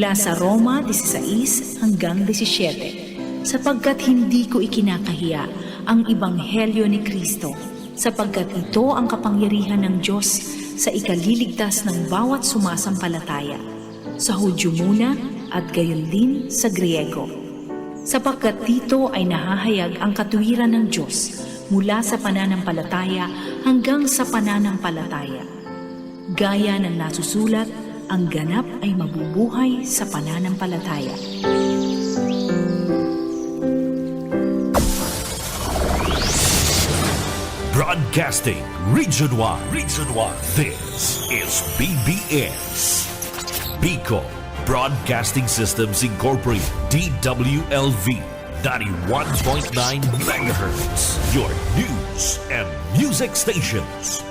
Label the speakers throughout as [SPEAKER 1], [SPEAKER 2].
[SPEAKER 1] mula sa Roma 16 hanggang 17, sapagkat hindi ko ikinakahiya ang Ebanghelyo ni Kristo, sapagkat ito ang kapangyarihan ng Diyos sa ikaliligtas ng bawat sumasampalataya, sa Hudyo muna at gayon din sa Griego. Sapagkat dito ay nahahayag ang katuwiran ng Diyos mula sa pananampalataya hanggang sa pananampalataya. Gaya ng nasusulat, ang ganap ay mabubuhay sa pananampalataya.
[SPEAKER 2] Broadcasting Region 1. This is BBS. Bicol Broadcasting Systems Incorporated. DWLV 91.9 MHz. Your news and music stations.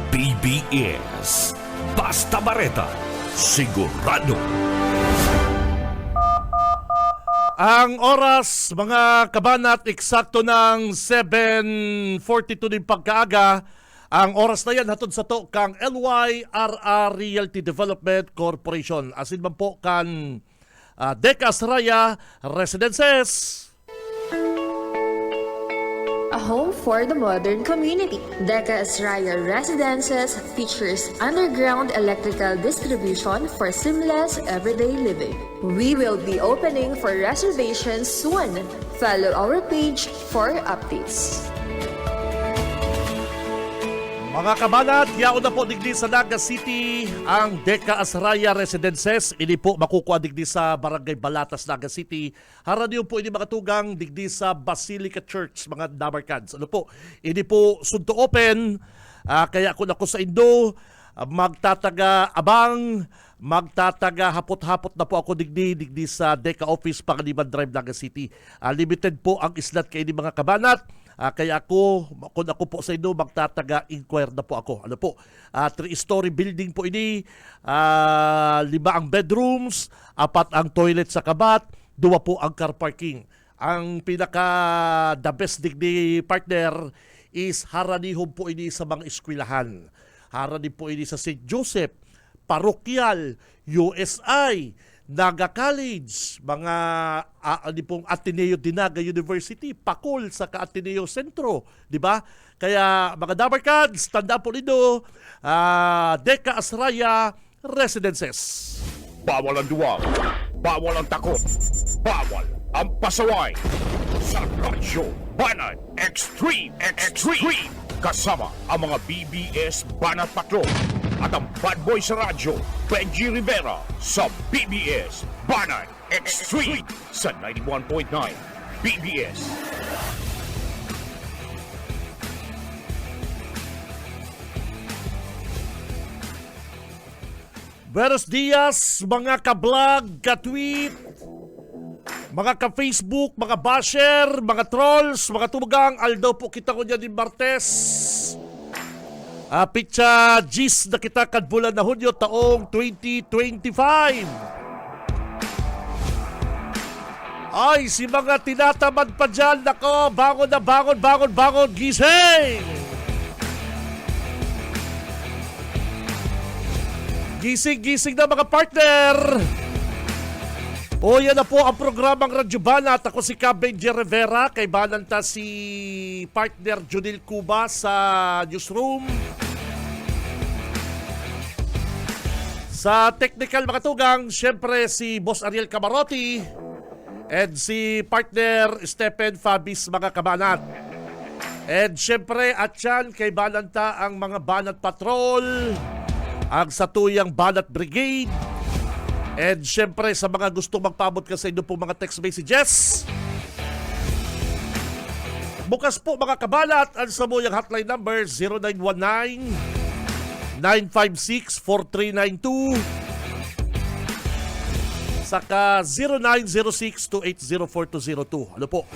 [SPEAKER 2] BBS. Basta Bareta. Sigurado.
[SPEAKER 3] Ang oras, mga kabanat, eksakto ng 7:42 din pagkaaga. Ang oras na yan hatod sa to kang LYRR Realty Development Corporation. Asin man po kan Decas Raya Residences.
[SPEAKER 4] A home for the modern community. Deca Estrella Residences features underground electrical distribution for seamless everyday living. We will be opening for reservations soon. Follow our page for updates.
[SPEAKER 3] Mga kabanat, yaon na po digdi sa Naga City ang Deca Asraya Residences. Ini po makukuha digdi sa Barangay Balatas, Naga City. Haraniyo po ini makatugang digdi sa Basilica Church, mga Dabarkads. Ano po, ini po sunto open. Kaya kung ako sa Indo, magtataga abang, magtataga hapot-hapot na po ako digdi sa Deca Office, Pangaliban Drive, Naga City. Limited po ang islat kay ini mga kabanat. Kaya kung ako po sa inyo, magtataga-inquire na po ako. Ano po, 3-story building po ini, 5 ang bedrooms, 4 ang toilet sa kabat, 2 po ang car parking. Ang pinaka-the best digdi partner is haranihon po ini sa mga eskwelahan. Harani po ini sa St. Joseph, Parokyal, USI, Naga College, mga pong Ateneo Dinaga University, Pakul sa Ateneo Sentro, di ba? Kaya mga Dabarkads, tanda po nito, Deca Asraya Residences.
[SPEAKER 2] Bawal ang duwag, bawal ang takot, bawal ang pasaway. Sa Radyo Banat Extreme. Kasama ang mga BBS Banat Patrol at ang bad boy sa radyo, Benji Rivera sa BBS Banat Extreme sa 91.9 BBS.
[SPEAKER 3] Buenos dias, mga ka-vlog, ka-tweet, mga ka-Facebook, mga basher, mga trolls, mga tumugang. Aldaw po kita ko niya din Martes. Pitsa Gis na kita kadbulan na Hunyo taong 2025. Ay, si mga tinatamad pa dyan. Nako, bangon na bangon, gising! Gising na mga partner! O yan na po ang programang Radyo Banat. Ako si Benji Rivera. Kay bananta si partner Junil Cuba sa newsroom. Sa technical mga tugang, syempre si Boss Ariel Camarotti and si partner Stephen Fabis, mga kabanat. And syempre at yan kay bananta ang mga Banat Patrol, ang satuyang Banat Brigade. And syempre sa mga gusto magpaabot ka sa inyo po mga text messages, bukas po mga kabalat ang samuyang hotline number 0919-956-4392 saka 0906-280-4202. Ano po,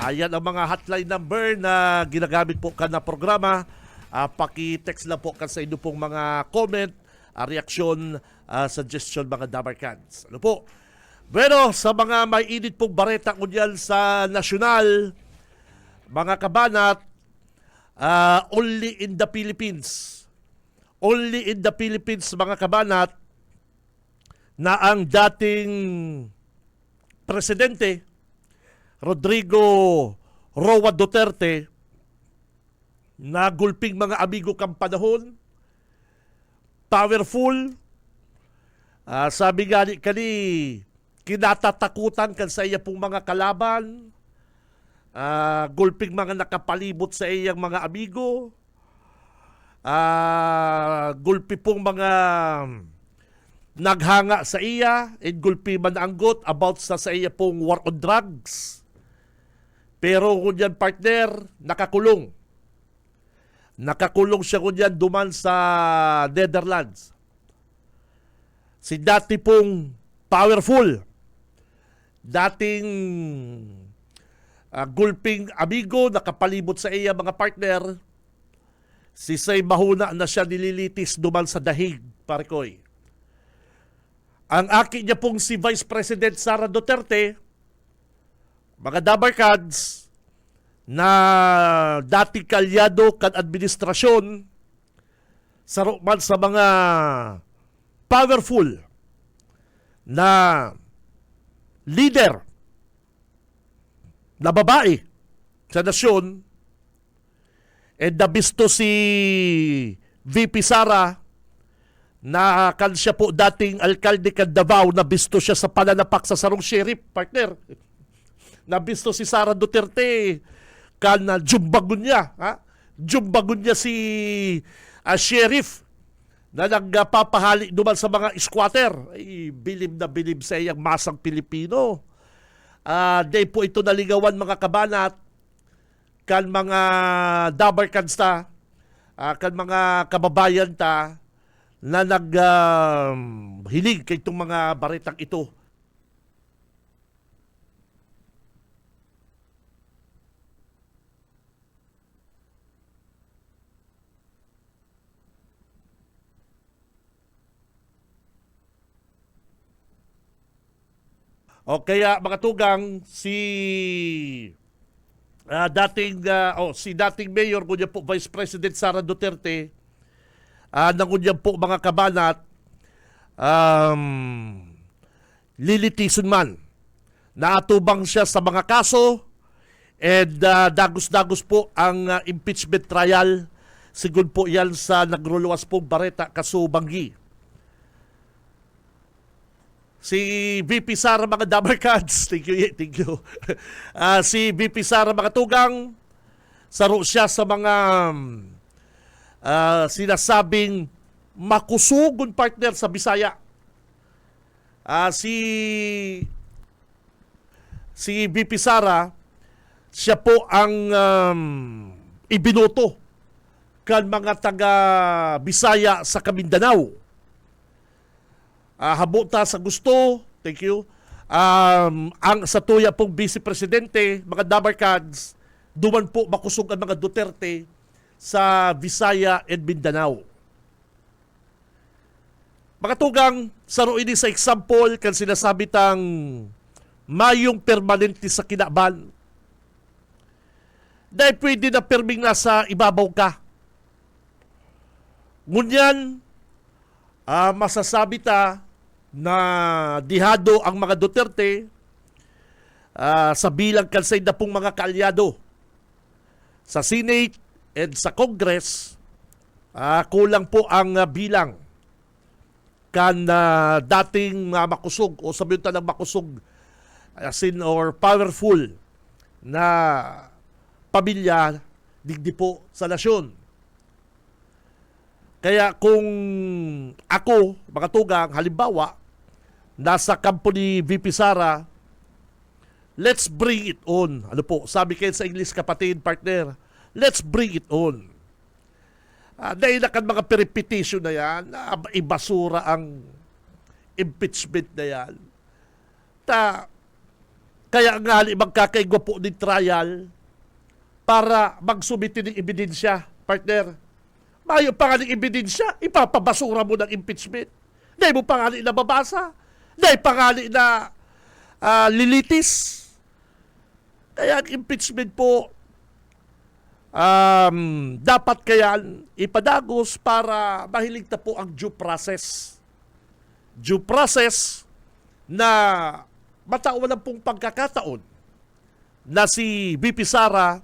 [SPEAKER 3] ayan ang mga hotline number na ginagamit po ka na programa. Paki-text lang po ka sa inyo pong mga comment, reaksyon, suggestion, mga Dabarkads. Ano po? Pero sa mga may init pong bareta kunyan sa nasyonal, mga kabanat, only in the Philippines. Only in the Philippines, mga kabanat, na ang dating presidente Rodrigo Roa Duterte na gulping mga amigo kang panahon, powerful, sabi nga ni kani, kinatatakutan kan sa iya pong mga kalaban, gulping mga nakapalibot sa iyang mga amigo, gulpi pong mga naghanga sa iya, and gulpi man anggot about sa iya pong war on drugs. Pero kunyan partner, nakakulong. Nakakulong siya kunyan duman sa Netherlands. Si dati pong powerful, dating gulping amigo, nakapalibot sa iya mga partner, si Say mahuna na siya nililitis duman sa dahig, parikoy. Ang aki niya pong si Vice President Sara Duterte, mga dabarkads na dati kalyado kan administrasyon, saruman sa mga powerful na leader na babae sa nasyon, and nabisto si VP Sara na kan siya po dating alkalde kan Davao, nabisto siya sa pananapak sa sarong sheriff, partner. Nabisto si Sara Duterte kan jumbagon niya, jumbagon niya si sheriff na nagpapahali duman sa mga squatter. Ay, bilib na bilib sa iyang masang Pilipino. Day po ito naligawan mga kabanat kan mga dabarkans ta, kan mga kababayan ta na naghilig kay itong mga baretang ito. O kaya mga tugang, si dating mayor kunya po Vice President Sara Duterte, nangunya po mga kabanat, lilitison man. Naatubang siya sa mga kaso, and dagos-dagos po ang impeachment trial. Sigud po yan sa nagruluwas pong bareta kaso Banggi. Si VP Sara mga dabarkads, thank you. Si VP Sara mga tugang, saro siya sa mga sinasabing makusugon partner sa Bisaya. Si VP Sara, siya po ang ibinoto kan mga taga Bisaya sa Kamindanao. Habuta sa gusto, thank you. Ang sa tuya pong Vice Presidente, mga dabarkads, duman po makusog ang mga Duterte sa Visaya and Mindanao. Mga tugang, saro ini sa example kan sinasabi tang mayong permanente sa kinaban. Dahil pwede na perming nasa ibabaw ka. Ngunyan, masasabi ta na dihado ang mga Duterte sa bilang kansay na pong mga kaalyado sa Senate and sa Congress. Kulang po ang bilang kan dating makusog o sabihin ta ng makusog or powerful na pamilya digdi po sa nasyon. Kaya kung ako, mga tugang, halimbawa, nasa kampo ni VP Sara, let's bring it on. Ano po, sabi kayo sa English kapatid, partner, let's bring it on. Dahil na kan mga peripetition na yan, ibasura ang impeachment na yan. Kaya nga magkakaigwa po ng trial para magsumiti ng ebidensya, partner. Mayo pa nga ng ebidensya, ipapabasura mo ng impeachment. Dahil mo pa nga nababasa. Dahil pa nga na lilitis. Kaya ang impeachment po, dapat kaya ipadagos para mahilig na po ang due process. due process na matauan ng pong pagkakataon na si VP Sara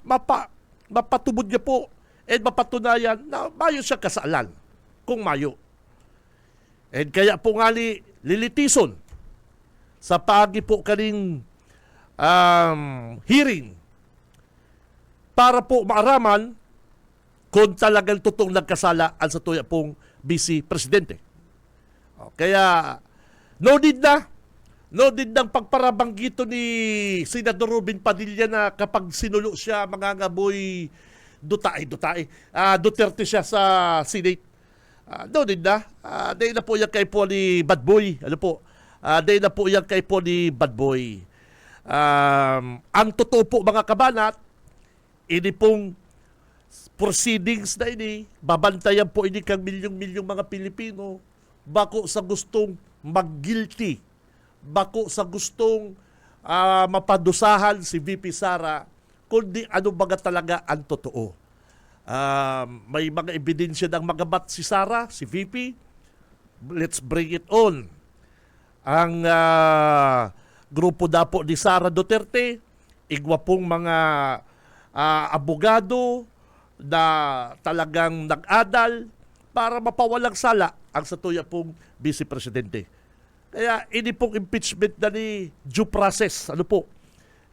[SPEAKER 3] mapatubod niya po at mapatunayan na mayo siya kasalan kung mayo. And kaya po nga lilitison sa paagi po kaning hearing para po maaraman kung talagang totoong nagkasala ang sa tuya pong Vice Presidente. Kaya no need ng pagparabanggito ni Senador Robin Padilla na kapag sinulo siya mangangaboy Duterte siya sa Senate. No need na. Dahil na po yan kay po ni Bad Boy. Ano po? Dahil na po yan kay po ni Bad Boy. Ang totoo po mga kabanat, ini pong proceedings na ini, babantayan po ini kang milyong-milyong mga Pilipino bako sa gustong mag-guilty, bako sa gustong mapadusahan si VP Sara, kundi ano baga talaga ang totoo. May mga ebidensya ng magabat si Sara, si VP. Let's bring it on. Ang grupo na po ni Sara Duterte, igwa pong mga abogado na talagang nag-adal para mapawalang sala ang satuya pong Vice Presidente. Kaya ini pong impeachment na ni due process. Ano po?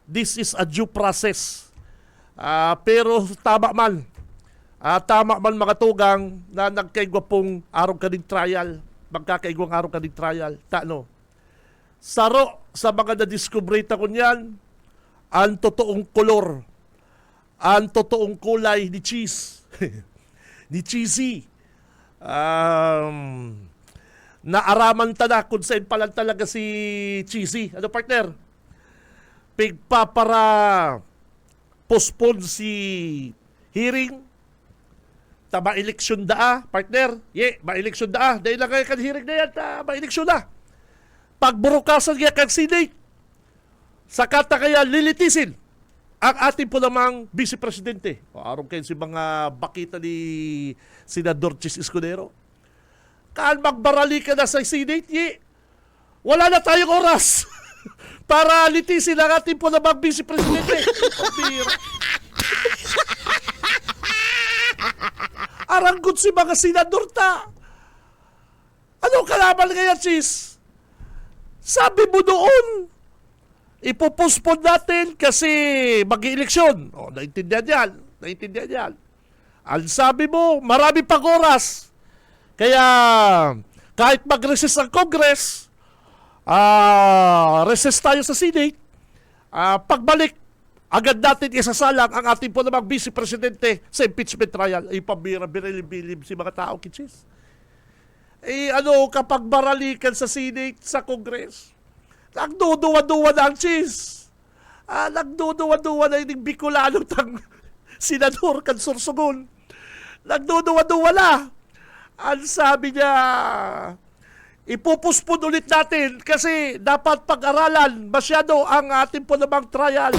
[SPEAKER 3] This is a due process. Pero tama man mga tugang na nagkaigwa pong araw kaning trial, magkakaigwang araw kaning trial. Saro sa mga na-discoverita ko niyan, ang totoong kolor, ang totoong kulay ni cheese, ni cheesy. Naaraman na kung saan pa lang talaga si cheesy. Ano partner? Pigpa para postpone si hearing. Ma-eleksyon partner. Ma-eleksyon dahil lang kayo kan hearing na yan, ma-eleksyon na. Pagburukasan niya kang Senate, sakata kaya lilitisin ang ating po namang Vice Presidente. Araw kayo si mga bakita ni Senador Chis Escudero. Kaan magbarali ka na sa Senate, wala na tayong oras para litisin ang ating po namang Vice Presidente. Aranggot si mga senador ta. Ano kalaban kaya, Chis? Sabi mo doon, ipopospon natin kasi mag-ieleksyon. Naintindihan yan. Ang sabi mo, marami pang oras. Kaya, kahit mag-recess ang Congress, recess tayo sa Senate, pagbalik, agad natin isasalang ang ating po namang Vice Presidente sa impeachment trial. Ay, pabira-birili-bilib si mga tao, kitsis. Kapag baralikan sa Senate, sa Congress, nagduduwa-duwa na ang cheese. Nagduduwa-duwa na yung Bicolano tang senador kan Sorsogon. Nagduduwa-duwa na. Ang sabi niya, ipupuspon ulit natin kasi dapat pag-aralan masyado ang ating po namang trial.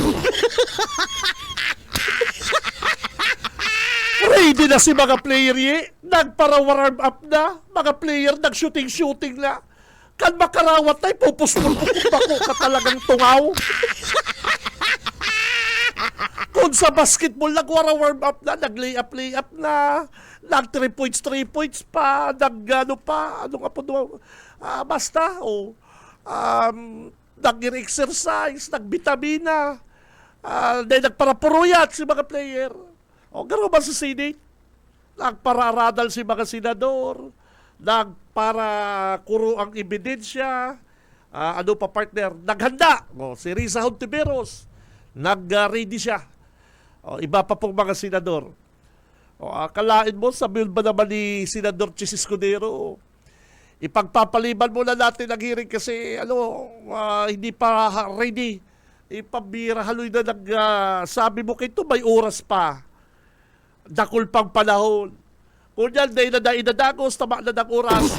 [SPEAKER 3] Ready na si mga player nagpara-warm up na. Mga player nag-shooting na. Kan makarawat tayo, pupuspon bako ka talagang tungaw. Kung sa basketball, nag-warm up na, nag-lay up na, nag 3 points pa, nag-exercise, nag-vitamina, dahil nagparapuruyat si mga player. Gano'n ba sa Senate? Nagpararadal si mga senador, nagpara kuro ang ebidensya, partner? Naghanda. Si Risa Hontiveros, nag-ready siya. Iba pa pong mga senador. Akalain mo, sabihin ba naman ni Senador Chis Escudero, ipagpapaliban muna natin ang hearing kasi hindi pa ready. Ipabira haloy na sabi mo kay ito, may oras pa. Dakul pang panahon. Kung yan, dahil na inadagos, tama na ng oras.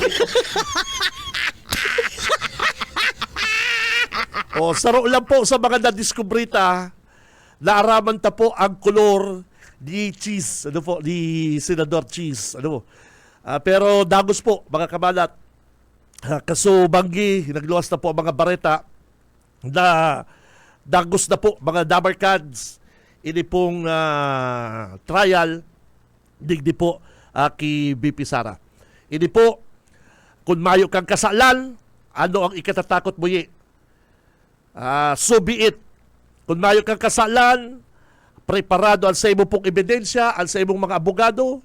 [SPEAKER 3] Saro lang po sa mga nadiskubrita, naaraman ta po ang kolor ni Cheese, ni Senador Cheese. Pero dagos po, mga kabalat. Kaso Banggi, nagluwas na po ang mga bareta na dagos na po mga dabarkads ini pong trial digdi po ki BP Sara. Ini po, kung mayo kang kasalan, ano ang ikatatakot mo yi? So be it. Kung mayo kang kasalan, preparado ang sa imong pong ebidensya, ang sa imong mga abogado,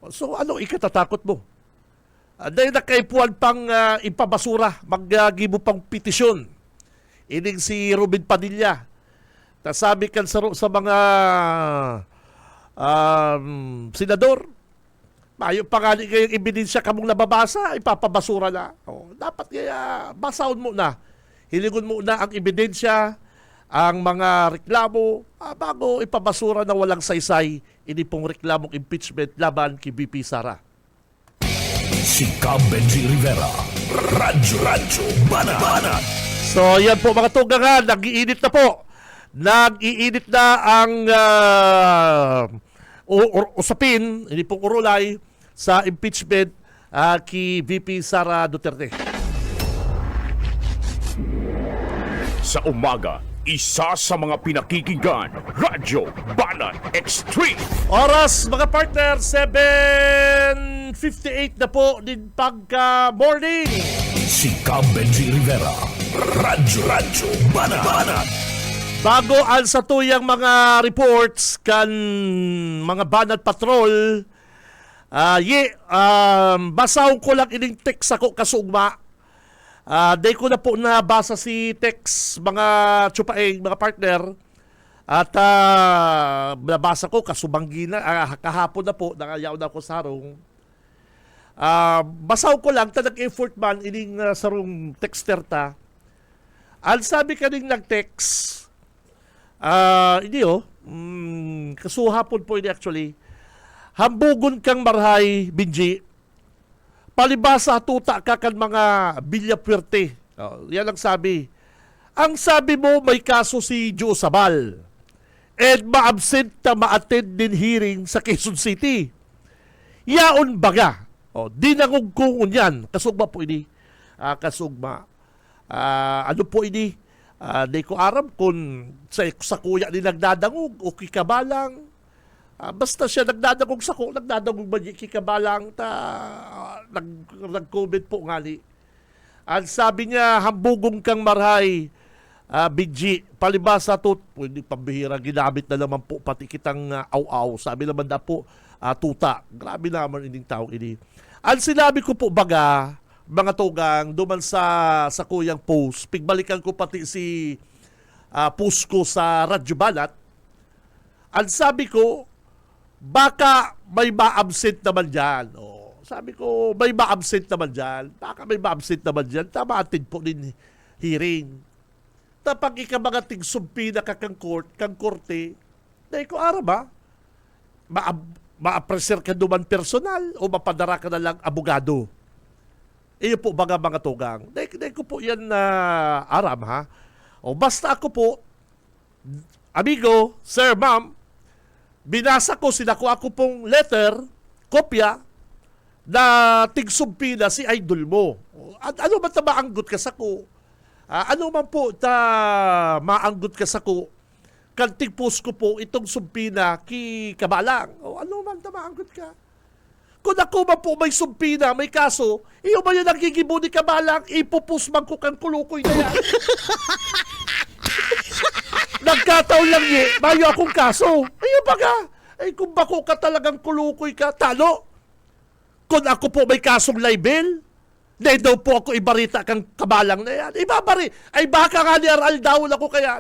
[SPEAKER 3] so ano ikatatakot mo? Dahil nakaipuan pang ipabasura, maggibo pang petisyon. Ining si Ruben Padilla. Sabi kan sa mga senador, mayo pa nga kayong ebidensya kamong nababasa, ipapabasura na. Dapat kaya basahon mo na. Hiligon mo na ang ebidensya, ang mga reklamo, bago ipabasura na walang saysay, ini pong reklamong impeachment laban kay BP Sara.
[SPEAKER 2] Si Benji Rivera, Radyo Banat.
[SPEAKER 3] So yan po mga tugangan, nag-iinit na po. Nag-iinit na ang usapin, hindi pong urulay sa impeachment kay VP Sara Duterte.
[SPEAKER 2] Sa umaga, isa sa mga pinakikinggan, Radyo Banat Extreme.
[SPEAKER 3] Oras mga partner, 7:58 na po din pagka morning.
[SPEAKER 2] Si Benji Rivera, Radyo Banat.
[SPEAKER 3] Bago ang satuyang mga reports kan mga Banat Patrol, basaw ko lang ining text ako kasugma. Day ko na po nabasa si text mga tsupaeng, mga partner. At nabasa ko kasubanggi na, kahapon na po, nangayaw na ako sa harong. Basaw ko lang, tanag-effort man, ining sarong texter ta. Ang sabi kaning nag-text, hindi kasuhapon po ini actually, hambugon kang marhay, Benji, palibasa tuta ka kan mga Villa Puerte. Yan ang sabi. Ang sabi mo, may kaso si Joe Sabal. And ma-absent na ma-attend din hearing sa Quezon City. Yaon baga. Di nangugkong yan. Kasugma po ini. Kasugma. Ano po ini? Di ko aram kung sa kuya ni nagdadangog o kikabalang. Basta siya nagdadagog sa ko, nagdadagog ba niya kikabalang nag-comment po ngali. Ang sabi niya, hambugong kang marhay, BG, palibasa to, pwede pambihira, ginamit na naman po, pati kitang aw-aw. Sabi naman na po, tuta. Grabe naman ining tao ini. Ang sinabi ko po baga, mga tugang, duman sa kuyang post, pigbalikan ko pati si post ko sa Radyo Banat. Ang sabi ko, baka may ma-absent naman dyan. Sabi ko, may ma-absent naman dyan. Baka may ma-absent naman dyan. Tama atin po din hearing. Tapag mga tigsumpi na kang korte, dahil ko ara ba? Ma-apreser ka duman personal o mapadara ka na lang abogado. Iyo po mga tugang. Dahil ko po yan na aram ha. Basta ako po, amigo, sir, ma'am, binasa ko, sinakuha ko pong letter, kopya, na tigsumpi na si idol mo. Ano ba ta maanggot ka sa ko? Ano man po ta maanggot ka sa ko? Kan tigpost ko po itong sumpi na ki kabalang. Ano man ta maanggot ka? Kung ako man po may sumpi na, may kaso, iyo ba yung nagigibo ni kabalang, ipupus man ko kan kulukoy na yan? Nagkataon lang mayo akong kaso. Ayun baga. Kung bako ka talagang kulukoy ka, talo. Kung ako po may kasong libel, dahil daw po ako ibarita kang kabalang na yan. Ibabari. Baka nga ni Aral daw ako kaya.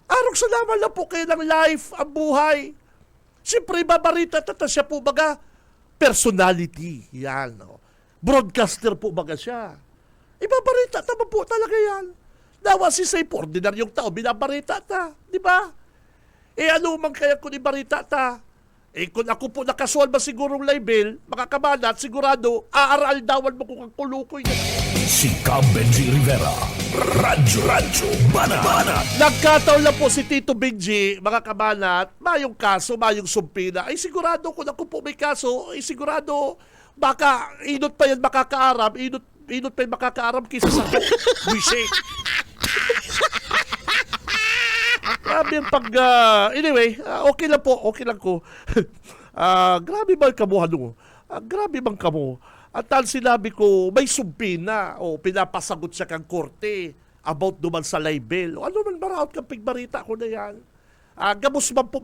[SPEAKER 3] Arok sa naman lang po kayo ng life, ang buhay. Siyempre, ibabarita tata siya po baga. Personality. Yan. Broadcaster po baga siya. Ibabarita tama po talaga yan. Dawa si Say, ordinaryong tao, binabarita ta. Di ba? Ano man kaya kung ibarita ta? Kung ako po nakasual ba sigurong libel, makakabanat, sigurado, aaral dawan mo kung ang kulukoy na.
[SPEAKER 2] Si Benji Rivera, Radyo Banat.
[SPEAKER 3] Nagkataon lang po si Tito Benji, mga kabanat, mayong kaso, mayong sumpina. Sigurado kung ako po may kaso, sigurado Baka inot pa yan makakaaram, inot pa yan makakaaram kisa sa buwisit. Grabe yung pag... anyway, okay lang po, okay lang ko. Grabe ba kamo, ano? Grabe bang kamo? At tal sinabi ko, may sumpi na o pinapasagot siya kang korte about duman sa libel. O ano man baraot kang pigbarita ko na yan. Gamos man po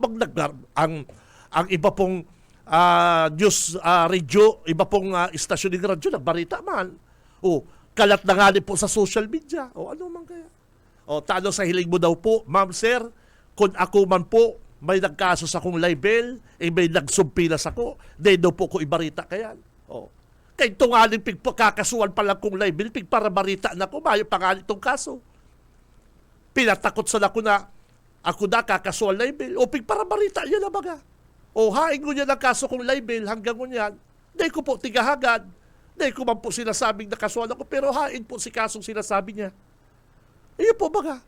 [SPEAKER 3] ang iba pong news radio, iba pong istasyon ng radyo, nagbarita man. O, kalat na nga din po sa social media. O ano man kaya? O, talo sa hiling mo daw po, ma'am, sir, kung ako man po, may nagkaso sa akong libel, may nagsumpilas ako, then daw po ko ibarita kayan. O, kaya tungaling pigpakakasuhan pa lang kong libel, pigparabarita na ko, mayo pa nga itong kaso. Pinatakot sa ako na kakasuhan libel, o pigparabarita yan na baga. O, haing ko niya ng kaso kong libel, hanggang ngunyan, di ko po tigahagad, di ko man po sinasabing nakasuhan ako, pero haing po si kasong sinasabi niya. Iyo po baga.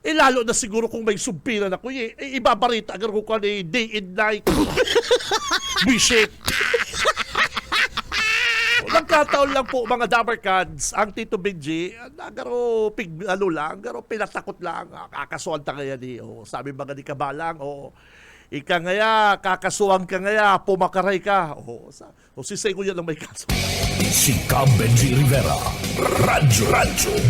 [SPEAKER 3] Lalo na siguro kung may sumpilan ako, ibabarita agar ko ka ni day and night. Bishop. Nagkataon lang po mga Dabarkads, ang Tito Benji, agaro pinatakot lang, kakasuhan ta kaya ni, sabi mga ni Kabalang, ika ngaya, kakasuhan ka ngaya, pumakaray ka. Sisay ko yan ang may kaso.
[SPEAKER 2] Si Benji Rivera, Radyo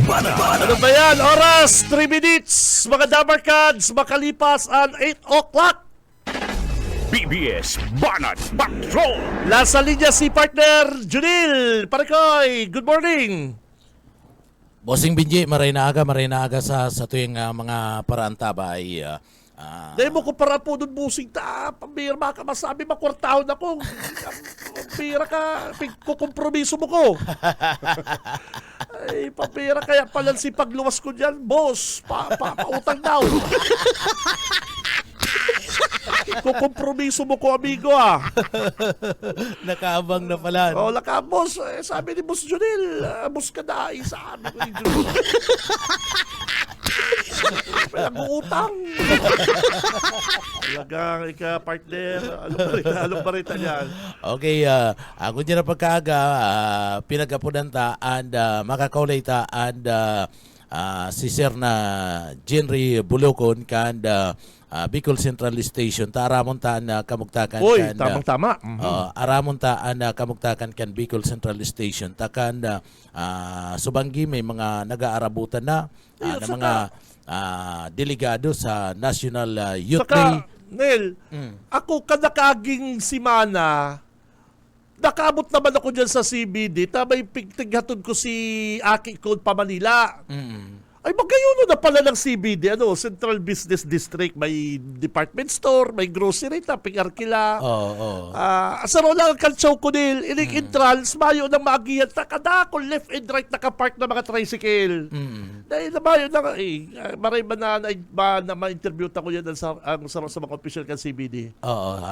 [SPEAKER 2] Banat.
[SPEAKER 3] Ano ba yan? Oras, 3 minutes, mga Dabarkads, makalipas ang 8 o'clock.
[SPEAKER 2] BBS Banat Patrol.
[SPEAKER 3] Nasa linya si partner Junil Parikoy. Good morning.
[SPEAKER 5] Bossing Binji, maray na aga sa tuwing mga paraantaba ay
[SPEAKER 3] Dahil mo ko para po doon busing ta. Pambira ka masabi makwartahon ako. Pambira ka. Kukompromiso mo ko. Ay, pambira kaya pala si pagluwas ko dyan. Boss, pautang daw. Kukompromiso mo ko, amigo,
[SPEAKER 5] nakaabang na pala.
[SPEAKER 3] Boss. Sabi ni Boss Junil, boss ka na. Sabi ko ni Junil. Pinag-uutang. Talagang partner. Anong barita niyan?
[SPEAKER 5] Okay, ako dyan na pagkaaga, pinagapunan ta and makakaulay ta and si Sir na Jenry Bulokon kan Bicol Central Station ta aramon ta na kamugtakan
[SPEAKER 3] Uy,
[SPEAKER 5] kan
[SPEAKER 3] tamang-tama.
[SPEAKER 5] aramon ta na kamugtakan kan Bicol Central Station ta kan subanggi may mga nag-aarabutan na na mga delegado sa National Youth Day.
[SPEAKER 3] Saka, Nel, ako kada kaaging simana, nakaabot naman ako dyan sa CBD, tabay pigtighatod ko si Aki Code pa Manila. Ay, magkayuno na pala ng CBD, Central Business District, may department store, may grocery, taping arkila. Asaro lang ang kaltsaw ko nil, ining entrance, mayo ng maagihan, takadako, left and right, nakapark na mga tricycle. Dahil na mayo na, maray ba na ma-interview ta ko yan sa mga official kan CBD.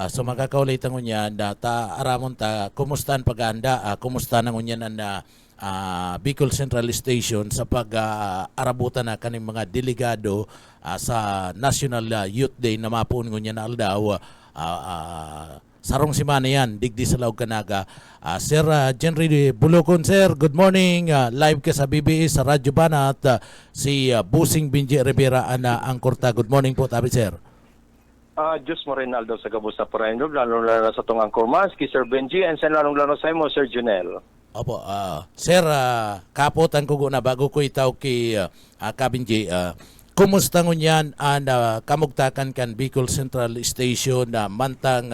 [SPEAKER 5] So makakaulit ang unyan, ta aramon ta, kumustahan pag-anda, kumusta nang unyan ang Bicol Central Station sa pag-arabutan na kaning mga delegado sa National Youth Day na mapuon niya na aldaw sarong simana yan digdi sa Laog Kanaga. Sir Jenry Bulokon, sir, good morning. Live ka sa BBS sa Radyo Banat. Si Bossing Binji Rivera ang kurta. Good morning po, tabi sir.
[SPEAKER 6] Diyos mo rin, Aldo, sa gabos sa Parendo, lalo-lalo sa itong Angkor Maski, Sir Benji, and sa lalong-lalo sa mo, Sir Junel.
[SPEAKER 5] Opo, sir, kapotan ko na bago ko itaw kay Kabinji, kumusta ngunyan ang kamugtakan kan Bicol Central Station na mantang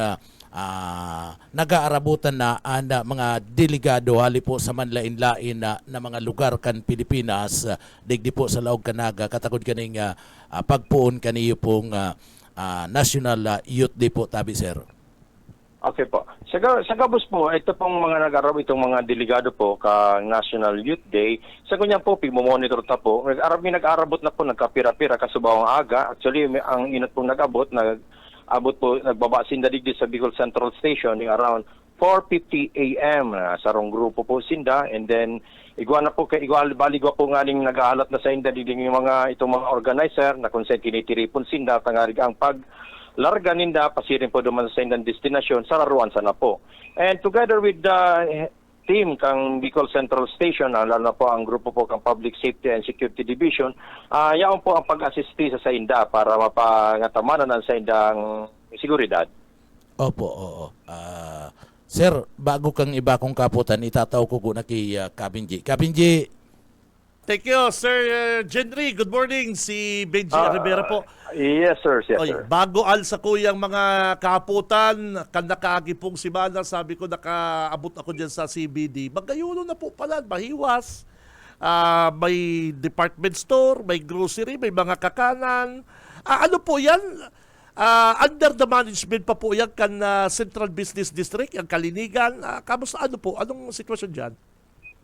[SPEAKER 5] nag-aarabutan na ang mga delegado hali po sa manlain-lain na mga lugar kan Pilipinas, digdi po sa Laog Kanaga, katagod kaning pagpuon kaniyo pong National Youth Day po, tabi sir.
[SPEAKER 6] Okay po. Sa gabos po, ito pong mga nag-arab, itong mga delegado po ka National Youth Day, sa ganyan po, pigmomonitor ta po, nag-arabot na po, nagkapira-pira, kasubawang aga. Actually, ang inot pong nag-abot nagbaba sinda digdi sa Bicol Central Station around 4:50 a.m. Sarong grupo po sinda, and then baligwa po nga ning nag-aalat na sa inda digdi itong mga organizer na kung saan kinitiripon sinda, tangarig ang larga ninda pasirin po duman sa indang destinasyon sa laruan sana po. And together with the team kang Bicol Central Station, lalo na po ang grupo po kang Public Safety and Security Division, yaon po ang pag-asisti sa inda para mapangatamanan sa indang seguridad.
[SPEAKER 5] Opo, oo. Sir, bago kang iba kong kaputan, itataw ko na kay Kabinji. Kabinji,
[SPEAKER 3] Thank you, Sir Genry. Good morning. Si Benji Rivera po.
[SPEAKER 6] Yes, sir. Yes,
[SPEAKER 3] Oy,
[SPEAKER 6] sir.
[SPEAKER 3] bago alsa ko yung mga kaputan, kan nakaagi pong si Mana, sabi ko nakaabot ako dyan sa CBD. Magayuno na po pala, mahiwas. May department store, may grocery, may mga kakanan. Ano po yan? Under the management pa po yan kan Central Business District, ang Kalinigan. Kamusta ano po? Anong sitwasyon dyan?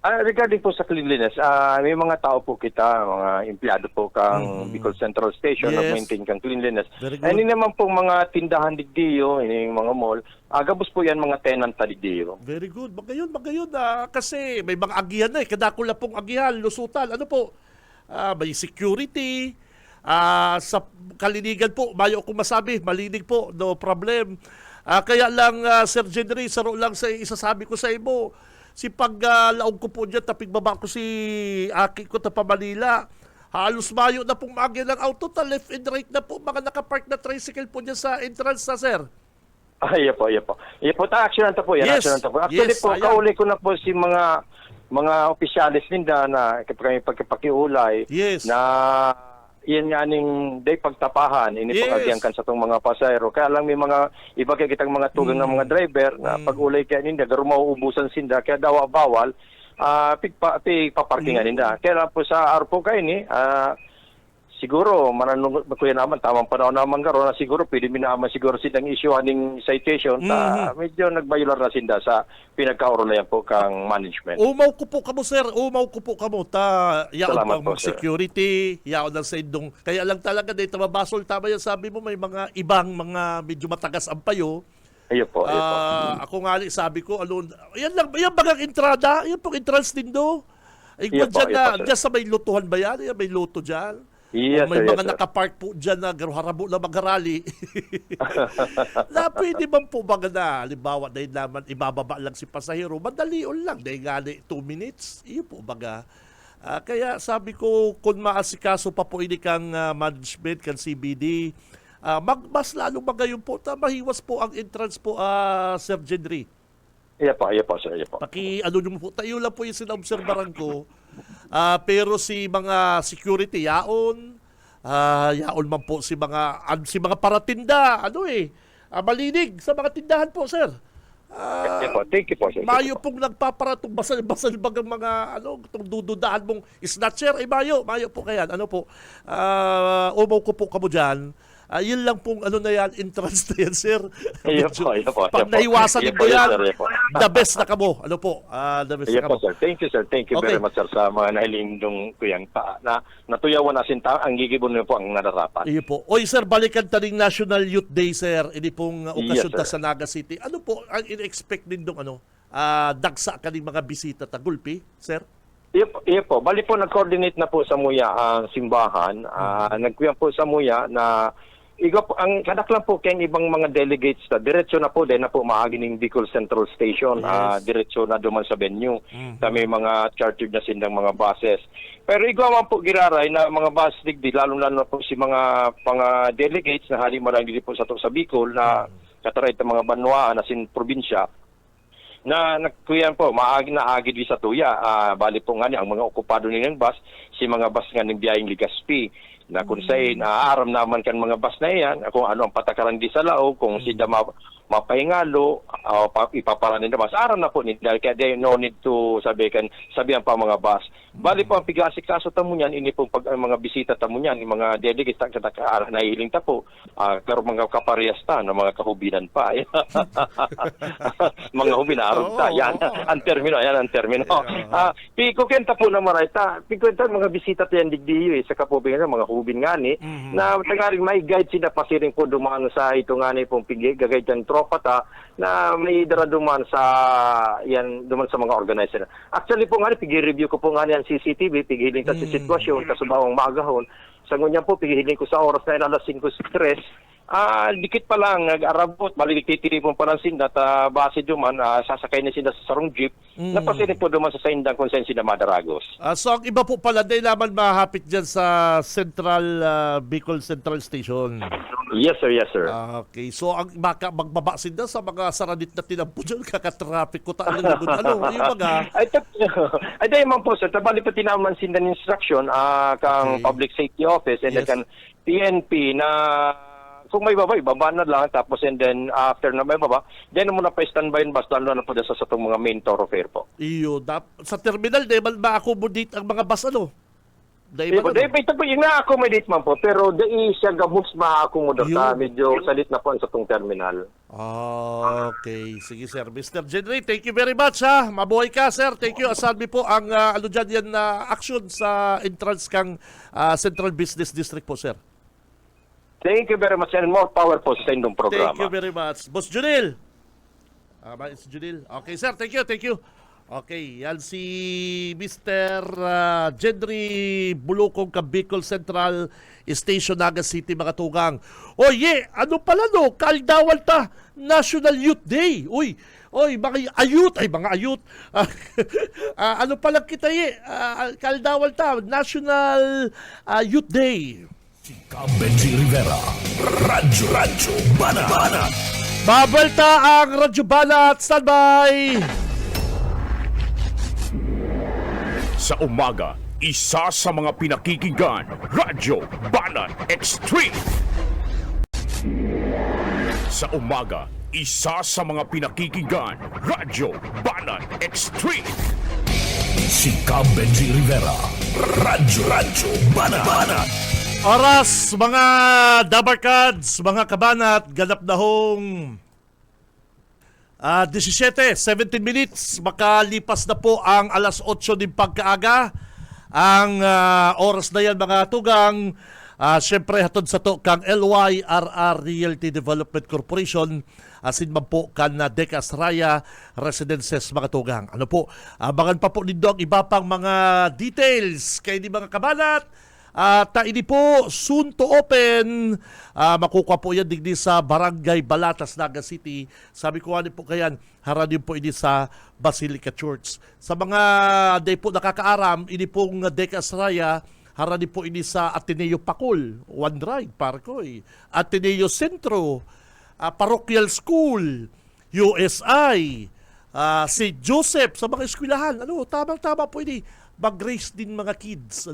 [SPEAKER 6] Regarding po sa cleanliness, may mga tao po kita, mga empleyado po kang Bicol Central Station na
[SPEAKER 3] Yes.
[SPEAKER 6] maintain kang cleanliness.
[SPEAKER 3] Very good.
[SPEAKER 6] Hindi naman po mga tindahan digdiyo, yung mga mall, gabos po yan mga tenant na digdiyo.
[SPEAKER 3] Very good. Magayon. Kasi may mga agihan na eh. Kadakula pong agihan, lusutan. Ano po? May security. Sa Kalinigan po, mayo akong masabi, malinig po, no problem. Kaya lang, Sir Genry, saro lang sa isasabi ko sa imo, si paglaog ko po dyan, tapig baba ko si Aki ko ta pa Manila, halos mayo na pong maagyan ng auto, ta left and right na po, mga nakapark na tricycle po dyan sa entrance na, sir.
[SPEAKER 6] Iya po. Iya po, action po yan.
[SPEAKER 3] Yes.
[SPEAKER 6] Action po. Actually
[SPEAKER 3] Yes,
[SPEAKER 6] po,
[SPEAKER 3] ayan.
[SPEAKER 6] kauli ko na po si mga opisyalis ninda na pagkipakiulay
[SPEAKER 3] Yes.
[SPEAKER 6] na yan nga ning day pagtapahan, ini
[SPEAKER 3] Yes.
[SPEAKER 6] pagagyan kan sa tong mga pasahero. Kaya lang may mga iba kay kitang mga tugang ng mga driver na pag-ulay kaya ninda, garo mauubusan sinda, kaya daw bawal, pigpaparkingan ninda. Kaya lang po sa arpo kayo ni, siguro, mananong kuya naman, tamang panahon naman garo na siguro, pwede minaman siguro silang issue aning citation, medyo nagbayular na sinda sa pinagkaurulayan po kang management.
[SPEAKER 3] Umaw ko po kamo, sir. Ta, yaon
[SPEAKER 6] Salamat
[SPEAKER 3] po
[SPEAKER 6] po, sir.
[SPEAKER 3] security, yaon lang sa indong. Kaya lang talaga, dahil mabasol, tama yan, sabi mo, may mga ibang mga medyo matagas ang payo.
[SPEAKER 6] Ayun po.
[SPEAKER 3] Ako nga sabi ko, yan bagang entrada, yan pong entrance din do. Ay,
[SPEAKER 6] Iya po,
[SPEAKER 3] dyan,
[SPEAKER 6] iya po, sir.
[SPEAKER 3] dyan sa may lutuhan ba yan? Yan, may luto dyan.
[SPEAKER 6] Yes,
[SPEAKER 3] O may
[SPEAKER 6] sir,
[SPEAKER 3] mga
[SPEAKER 6] yes, sir.
[SPEAKER 3] nakapark po dyan na harabo na magharali. Na pwede bang po baga na, halimbawa, dahil naman ibababa lang si pasahero, madalion lang, dahil gali 2 minutes, iyo po baga. Kaya sabi ko, kung maasikaso pa po ini kang management, kang CBD, mas lalong magayon po, mahiwas po ang entrance po, Sir Genry.
[SPEAKER 6] Iya po, sir. Iya po.
[SPEAKER 3] Ano nyo po, tayo lang po yung sinaobserbaran ko. Pero si mga security, yaon man po si mga paratinda, malinig sa mga tindahan po, sir.
[SPEAKER 6] Iya po. Thank you po, sir.
[SPEAKER 3] Mayo pong nagpaparatong basal bagang mga itong dududaan mong snatcher, mayo po kaya, umaw ko po kamo dyan. Yun lang pong na yan, entrance na yan, sir.
[SPEAKER 6] Iya po.
[SPEAKER 3] Pag naiwasan
[SPEAKER 6] Iya
[SPEAKER 3] nito
[SPEAKER 6] po,
[SPEAKER 3] yan,
[SPEAKER 6] sir, iya po.
[SPEAKER 3] the best na kamo. The best
[SPEAKER 6] Iya
[SPEAKER 3] na
[SPEAKER 6] po,
[SPEAKER 3] kamo.
[SPEAKER 6] sir. Thank you, sir. Thank you
[SPEAKER 3] Okay.
[SPEAKER 6] very much, sir, sa mga nahilingdong kuyang na natuyawan na sinta, ang gigibon niyo po ang nararapat.
[SPEAKER 3] Iyo po. Oy, sir, balikan taning National Youth Day, sir. Ini pong okasyon
[SPEAKER 6] Yes,
[SPEAKER 3] ta
[SPEAKER 6] sir.
[SPEAKER 3] sa Naga City. Ano po ang in-expect din dong dagsa kaning mga bisita ta Gulpi, sir?
[SPEAKER 6] Iya po. Bali po, nag-coordinate na po sa Muya ang simbahan. Nagkuyan po sa Muya na ang kadaklan po kayong ibang mga delegates diretso na po din na po maagi ng Bicol Central Station,
[SPEAKER 3] Yes.
[SPEAKER 6] diretso na duman sa venue. Kami mga chartered na sindang mga buses. Pero igawa po giraray na mga bus digdi, lalo-lalo na po si mga delegates na hali marang dili po sa Bicol na kataray ta mga banwa na sin probinsya na nagkuyan po maagi na agi di sa tuya. Bali po nga ni ang mga okupado nilang bus, si mga bus nga ng biyayeng Ligaspi na kung say naaaram naman kan mga bus na yan, kung ano ang patakaran di sa lao, kung sila mapahingalo, ipaparanin na bus. Aram na po nila, kaya they no need to sabihan pa mga bus. Bali po ang pigasikaso tamo niyan, ini po pag mga bisita tamo niyan, yung mga delegates nahihiling ta po, klaro mga kaparehas ta, na mga kahubinan pa. Mga hubinarog ta, yan ang termino, Piko kenta po na marayta, piko kenta mga bisita tayan digdiyo sa kapubingan mga hubin ngani, na tangaring may guide sila pasiring po dumaan sa ito ngani pong gagay ng tropa ta, na may daraduman sa duman sa mga organizer. Actually po ngani, pigi-review ko po ngani ang CCTV, pigihiling ta sa sitwasyon, kasubawang maagahon. Sa ngunyan po, pigihiling ko sa oras na alas 5:03, Dikit pa lang, nag-arabot, balik titiripon pa lang sinda, base duman, sasakay na sinda sa sarong jeep, napasinin po duman sa saindang kung saan sila madaragos.
[SPEAKER 3] So ang iba po pala, di naman mahapit dyan sa Central, Bicol Central Station.
[SPEAKER 6] Yes sir, yes sir.
[SPEAKER 3] Okay, so ang magbaba sila sa mga saradit na tinampo dyan, kakatraffic ko tayo ng yung mga...
[SPEAKER 6] Ay, dahil man po sir, tabali pa tinaman sinda ng instruction, kang
[SPEAKER 3] Okay.
[SPEAKER 6] Public Safety Office, and
[SPEAKER 3] Yes.
[SPEAKER 6] then kan PNP na kung may baba, ibaba na lang, tapos and then after na may baba, then mo na pa standby yung bus, lalo na po sa itong mga main thoroughfare po.
[SPEAKER 3] Iyo, sa terminal, di man ma-accommodate ang mga bus, ano? Di
[SPEAKER 6] Ito
[SPEAKER 3] man, ano?
[SPEAKER 6] po, yung na-accommodate man po, pero di siya gabos ma-accommodate,
[SPEAKER 3] Yun.
[SPEAKER 6] medyo salit na po sa itong terminal.
[SPEAKER 3] Okay, sige sir. Mr. Jenry, thank you very much ha. Mabuhay ka sir. Thank you. Asabi po ang ano dyan yan na action sa entrance kang Central Business District po sir.
[SPEAKER 6] Thank you very much and more power po sa inyong programa.
[SPEAKER 3] Thank you very much. Boss Junil. It's Junil. Okay sir, thank you, thank you. Okay, yan si Mr. Jenry Bulukong Bicol Central Station, Naga City, mga tugang. Oye, ano pala no? Kaldawal ta, National Youth Day. Uy, mga ayut. Ano pala kita Kaldawal ta, National Youth Day.
[SPEAKER 2] Benji Rivera, Radyo Banat.
[SPEAKER 3] Babalta ang Radyo Banat. Standby!
[SPEAKER 2] Sa umaga, isa sa mga pinakikinggan, Radyo Banat Extreme. Sa umaga, isa sa mga pinakikinggan, Radyo Banat Extreme. Si Benji Rivera, Radyo Banat.
[SPEAKER 3] Oras, mga Dabarkads, mga kabanat, ganap na hong 17 minutes, makalipas na po ang alas 8 din pagkaaga. Ang oras na yan mga tugang, syempre hatod sa to kang LYRR Realty Development Corporation, asin man po kan Decas Raya Residences mga tugang. Ano po, abangan pa po nindo ang iba pang mga details kay di mga kabanat. At ini po soon to open, makukuha po yan digdi sa Barangay Balatas, Naga City. Sabi ko po kayan, haradin po ini sa Basilica Church. Sa mga day po nakakaaram, ini pong Decas Raya, haradin po ini sa Ateneo Pacul, One Ride, Parkoy, Ateneo Centro, Parochial School, USI, St. Joseph, sa mga eskwelahan. Tamang-tama po ini. Mag-race din mga kids.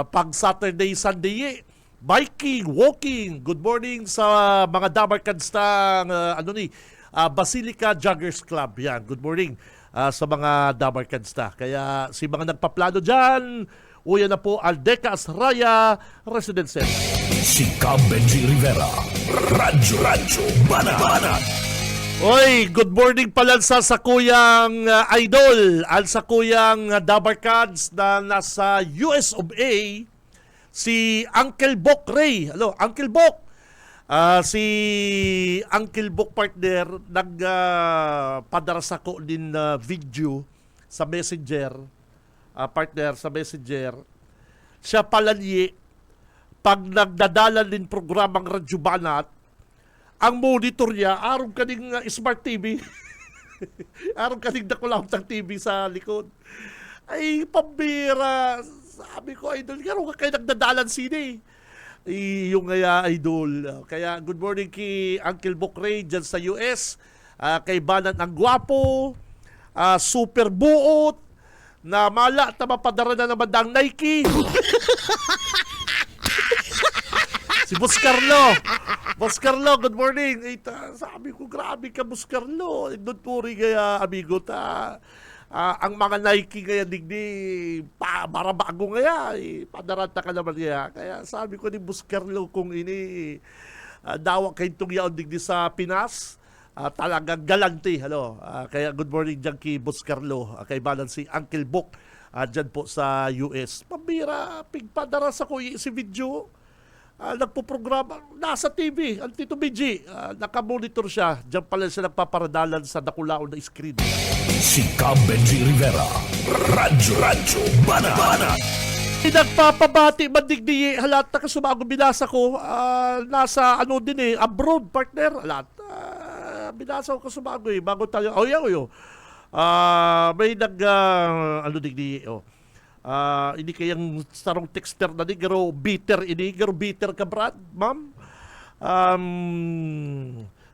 [SPEAKER 3] Pag Saturday, Sunday, biking, walking. Good morning sa mga Dabarkads ng Basilica Joggers Club. Yan, good morning sa mga Dabarkads na. Kaya si mga nagpaplano dyan, uyan na po al Decas Raya Residences.
[SPEAKER 2] Si Benji Rivera, Radyo Banat.
[SPEAKER 3] Oy, good morning pala sa kuyang idol, al sa kuyang Dabarkads na nasa US of A, si Uncle Bok Ray. Hello, Uncle Bok. Si Uncle Bok partner, nagpadara sa ko din video sa Messenger, partner sa Messenger. Siya pala pag nagdadala din programang Radyo Banat, ang monitor niya, arong kaning smart TV. Arong kaning nakulawang TV sa likod. Ay, pambira. Sabi ko, idol, gano'n ka kayo nagdadalan sini. Yung idol. Kaya, good morning kay Uncle Bokray dyan sa US. Kay Banan ang gwapo. Super buot. Na mala, mapadara na naman ng Nike. Si Boss Carlo. Boss Carlo, good morning. Sabi ko, grabe ka, Boss Carlo. Doon puri kaya, amigo, ang mga Nike kaya digdi, para bago kaya, padarata ka naman kaya. Kaya sabi ko ni Boss Carlo, kung ini, dawa kayo itong yaon digdi sa Pinas, talagang galanti. Kaya good morning dyan kay Boss Carlo, kay balan si Uncle Bok, dyan po sa US. Pambira, pigpadara sa kuya si video. Nagpo-programa, nasa TV, ang Tito BG, nakamonitor siya, diyan pala siya nagpaparadalan sa nakulaon na screen.
[SPEAKER 2] Si Benji Rivera, Radyo Banat.
[SPEAKER 3] Nagpapabati mandigdi halat na kasumago binasa ko nasa ano din abroad partner halat binasa ko kasumago bago tayo may ano digdi hindi kayang sarong texter na di garo bitter ka brad ma'am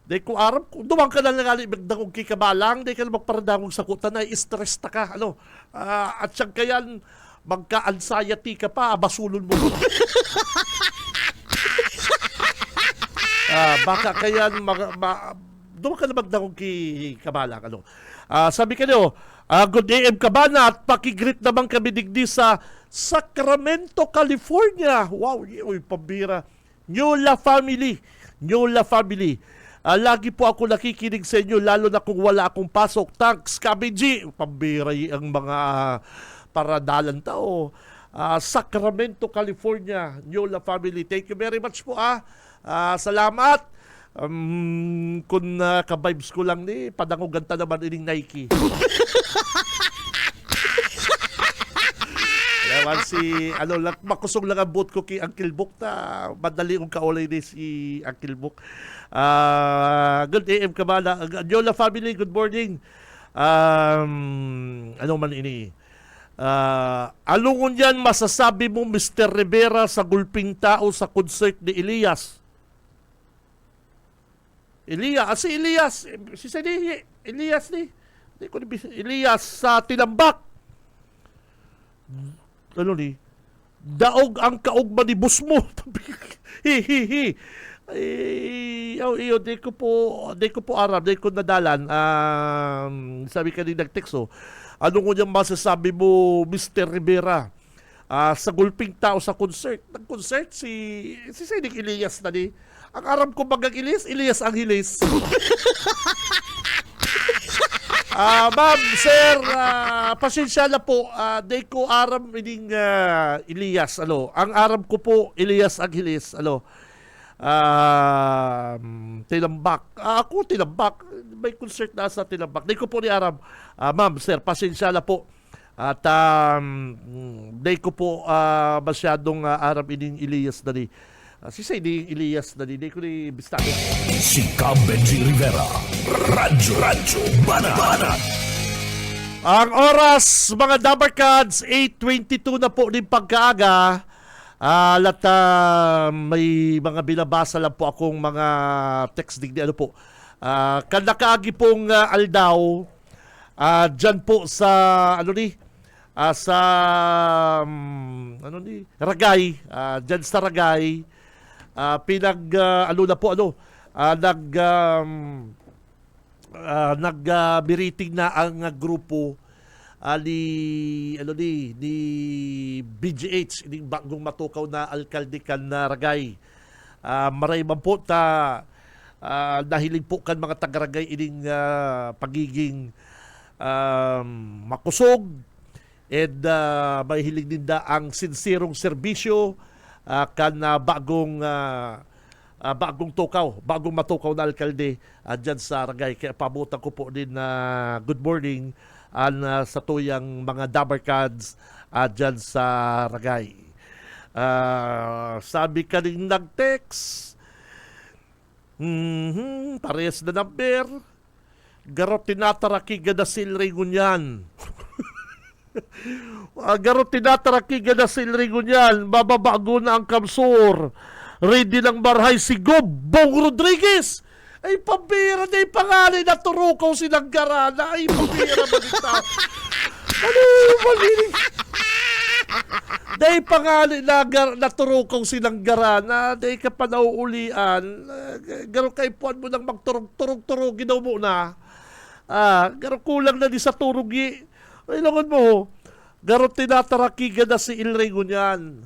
[SPEAKER 3] day ko arap kung dumang ka na nga ibigdang kong kikabalang day ka na magparadamong sakutan na stress ta ka at siyang kayan magka-anxiety ka pa, basulon mo. Baka kaya doon ka na magdakong kabalang. Sabi ka nyo, good AM Kabana at pakigreet naman kami digdi sa Sacramento, California. Wow, uy, pambira. Nyola family. Lagi po ako nakikinig sa inyo lalo na kung wala akong pasok. Thanks, Kabiji. Pambira ang mga paradalan tao. Sacramento, California, Nyola family. Thank you very much po. Salamat. Kung ka-vibes ko lang ni, padango ganta naman ining Nike. Yaman si, makusong lang ang boot ko kay Uncle Book na madali kong kaulay ni si Uncle Book. Good AM Kabana. Nyola family, good morning. Ano man ini? Alungon yan masasabi mo Mr. Rivera sa gulping tao sa concert ni Elias. Si Elias Elias sa Tinambak. Ano ni? Daog ang kaugma ni bus mo. Hihihi. Di ko po aram, di ko nadalan. Sabi ka din nag-text ano ko niyang masasabi mo, Mr. Rivera, sa gulping tao sa concert? Nag-concert si Senik Elias na ni. Ang aram ko bagang Elias ang hilis. Ma'am, sir, pasensya na po. Di ko aram ining Elias. Ang aram ko po, Elias ang hilis. Tinambak. Ako tinambak. May concert na sa Tinambak. Di ko po ni aram. Ma'am, sir, pasensya na po. At di ko po masyadong aram ining Elias na ni. Si Elias na ni. Di ko ni bistado.
[SPEAKER 2] Si Benji Rivera, Radyo Bana.
[SPEAKER 3] Ang oras, mga Dabarkads, 8:22 na po din pagkaaga. May mga binabasa lang po akong mga text digdi kanakaagi pong aldaw dyan po sa Ragay, dyan sa Ragay nagbiriting na ang grupo ni BGH, ini bagong matukaw na alkalde kan na Ragay. Maray man po nahiling po kan mga taga-Ragay ining pagiging makusog and may hiling ninda ang sinserong serbisyo kan bagong matukaw na alkalde dyan sa Ragay. Kaya pabutan ko po din na good morning sa tuyang mga Dabarkads dyan sa Ragay. Sabi ka rin nag-text, parehas na number, garot tinataraki gada silring ngunyan. Garot tinataraki gada silring ngunyan, bababago na ang kamsur, ready ng marhay si Bong Rodriguez. Ay, pambira na yung pangalan na turukaw silang garana. Ay, pambira ba nito? Dahil pangalan na turukaw silang garana, dahil ka pa nauulian, garo kay puan mo nang magturog-turog, ginaw mo na. Garo kulang na di sa turugi. Ay, langan mo, garo tinatarakiga na si Ilrego niyan.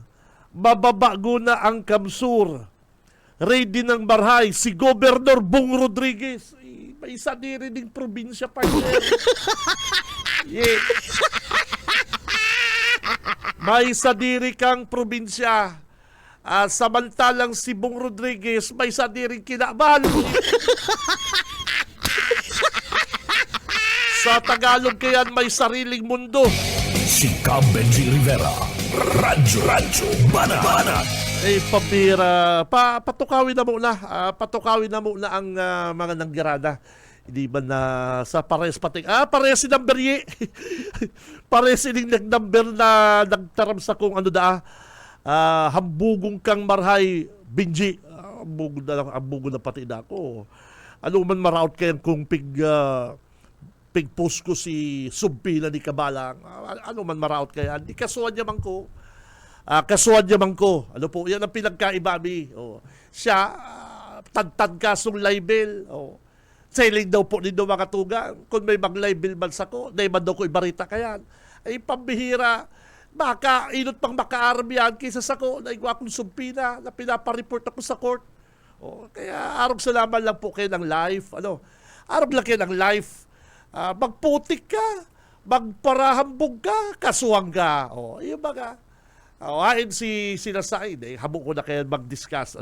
[SPEAKER 3] Mababago na ang kamsur. Ready ng barhay, si Gobernador Bong Rodriguez. May isa din rin probinsya, partner. Yeah. May isa diri kang probinsya. Samantalang si Bong Rodriguez, may isa diri kinabahan. Sa Tagalog kayan may sariling mundo.
[SPEAKER 2] Si Cam Benji Rivera. Radyo Banat.
[SPEAKER 3] Pambira, patukawin na muna. Patukawin na muna ang mga nanggirada. Hindi ba na sa pares pating... pares si number ye. Pares si number na nagtaram sa kung ano hambugong kang marhay Benji. Hambugong na pati na ako. Ano man maraut kayan kung pig-post ko si Sumpila ni Kabalang. Ano man maraut kaya. Di kasuhan niya man ko. Kasuhan niya man ko. Ano po, yan ang pinagkaiba mi. Siya, tad-tad kasong libel. Selling daw po nito mga tugang. Kung may mag-libel man sa ko, dahil man daw ko ibarita kayan. Ay, pambihira. Baka, inot pang makaaramihan kaysa sa ko, na igwa kong Sumpila, na pinapareport ako sa court. Kaya, arog salamat lang po kayo ng live. Arog lang kayo ng live. Magputik ka, magparahambog ka, kasuwang ka. Yung mga, hain si sinasain, habang ko na kayo mag-discuss.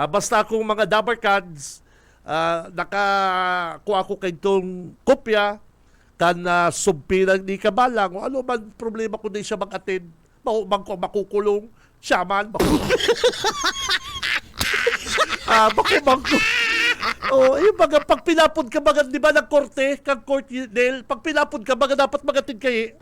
[SPEAKER 3] Basta kung mga Dabar Cards, nakakuha ko kayo itong kopya, kan Sumpila ni Kabalang, ano man problema kung di siya mag-attend, makukulong, siya man, yung baga, pag pinapod ka baga, di ba, ng korte, kang court nail, pag pinapod ka baga, dapat mag-attend kayo,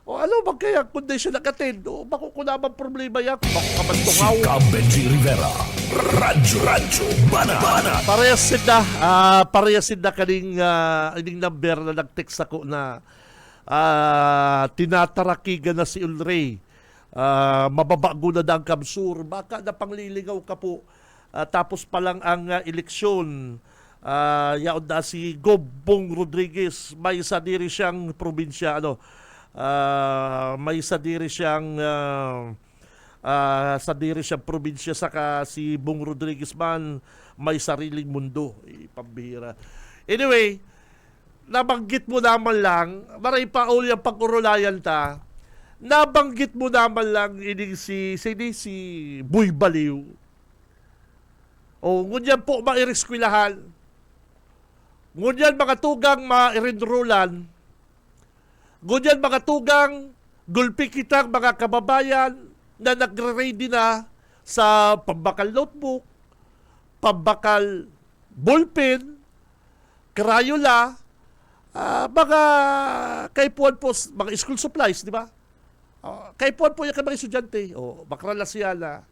[SPEAKER 3] ano bang kaya, kung di siya nag-attend, makukulamang problema yan, makamantungaw.
[SPEAKER 2] Si Cam Benji Rivera. Radyo Banat.
[SPEAKER 3] Parehasin na kaning number na nag-text ako na tinatarakigan na si Ulray. Mababago na ang kamsur. Baka napangliligaw ka po. Tapos pa lang ang eleksyon. Yaon na si Gobong Rodriguez. May isa diri siyang probinsya. May isa diri siyang sa diri siyang probinsya, saka si Bong Rodriguez man may sariling mundo. Pambihira. Anyway, nabanggit mo naman lang, maray pa uli ang pag-urulayan ta, nabanggit mo naman lang ini si Buy Baliw. Ngunyan po mairiskwelahan. Ngunyan mga tugang mairinrolan. Ngunyan mga tugang gulpi kitang mga kababayan na nagre-ready na sa pambakal notebook, pambakal ballpen, Crayola, mga kaipuan po, mga school supplies, di ba? Kaipuan po yung mga estudyante, makralasyala.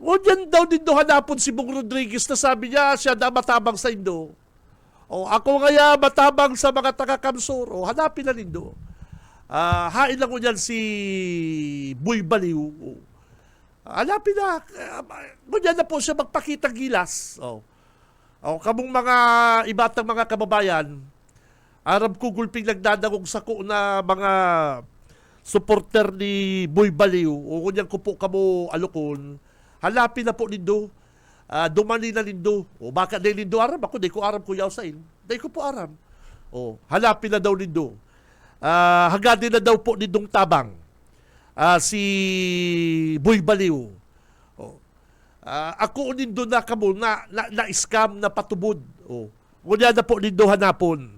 [SPEAKER 3] Ngunyan daw din hanapon si Bong Rodriguez na sabi niya, siya na matabang sa Indo. Ako ngaya matabang sa mga taga-Kamsur. Hanapin na nindo. Hain lang ko dyan si Buy Baliw. Hanapin na. Ngunyan na po siya magpakitang gilas. Kamong mga ibatang mga kababayan, Arab ko gulping nagdadagog sa ko na mga supporter ni Buy Baliw. Ngunyan ko po kamo alukon. Hanapin na po nindo. Dumani na lindo. Baka di lindo aram. Ako, di ko aram kuyaw sa in. Di ko po aram. Hanapin na daw lindo. Hagadin na daw po nindong tabang. Si Buy Baliw. Ako nindo na kamo na-scam na patubod. Ngunya na po nindo hanapon.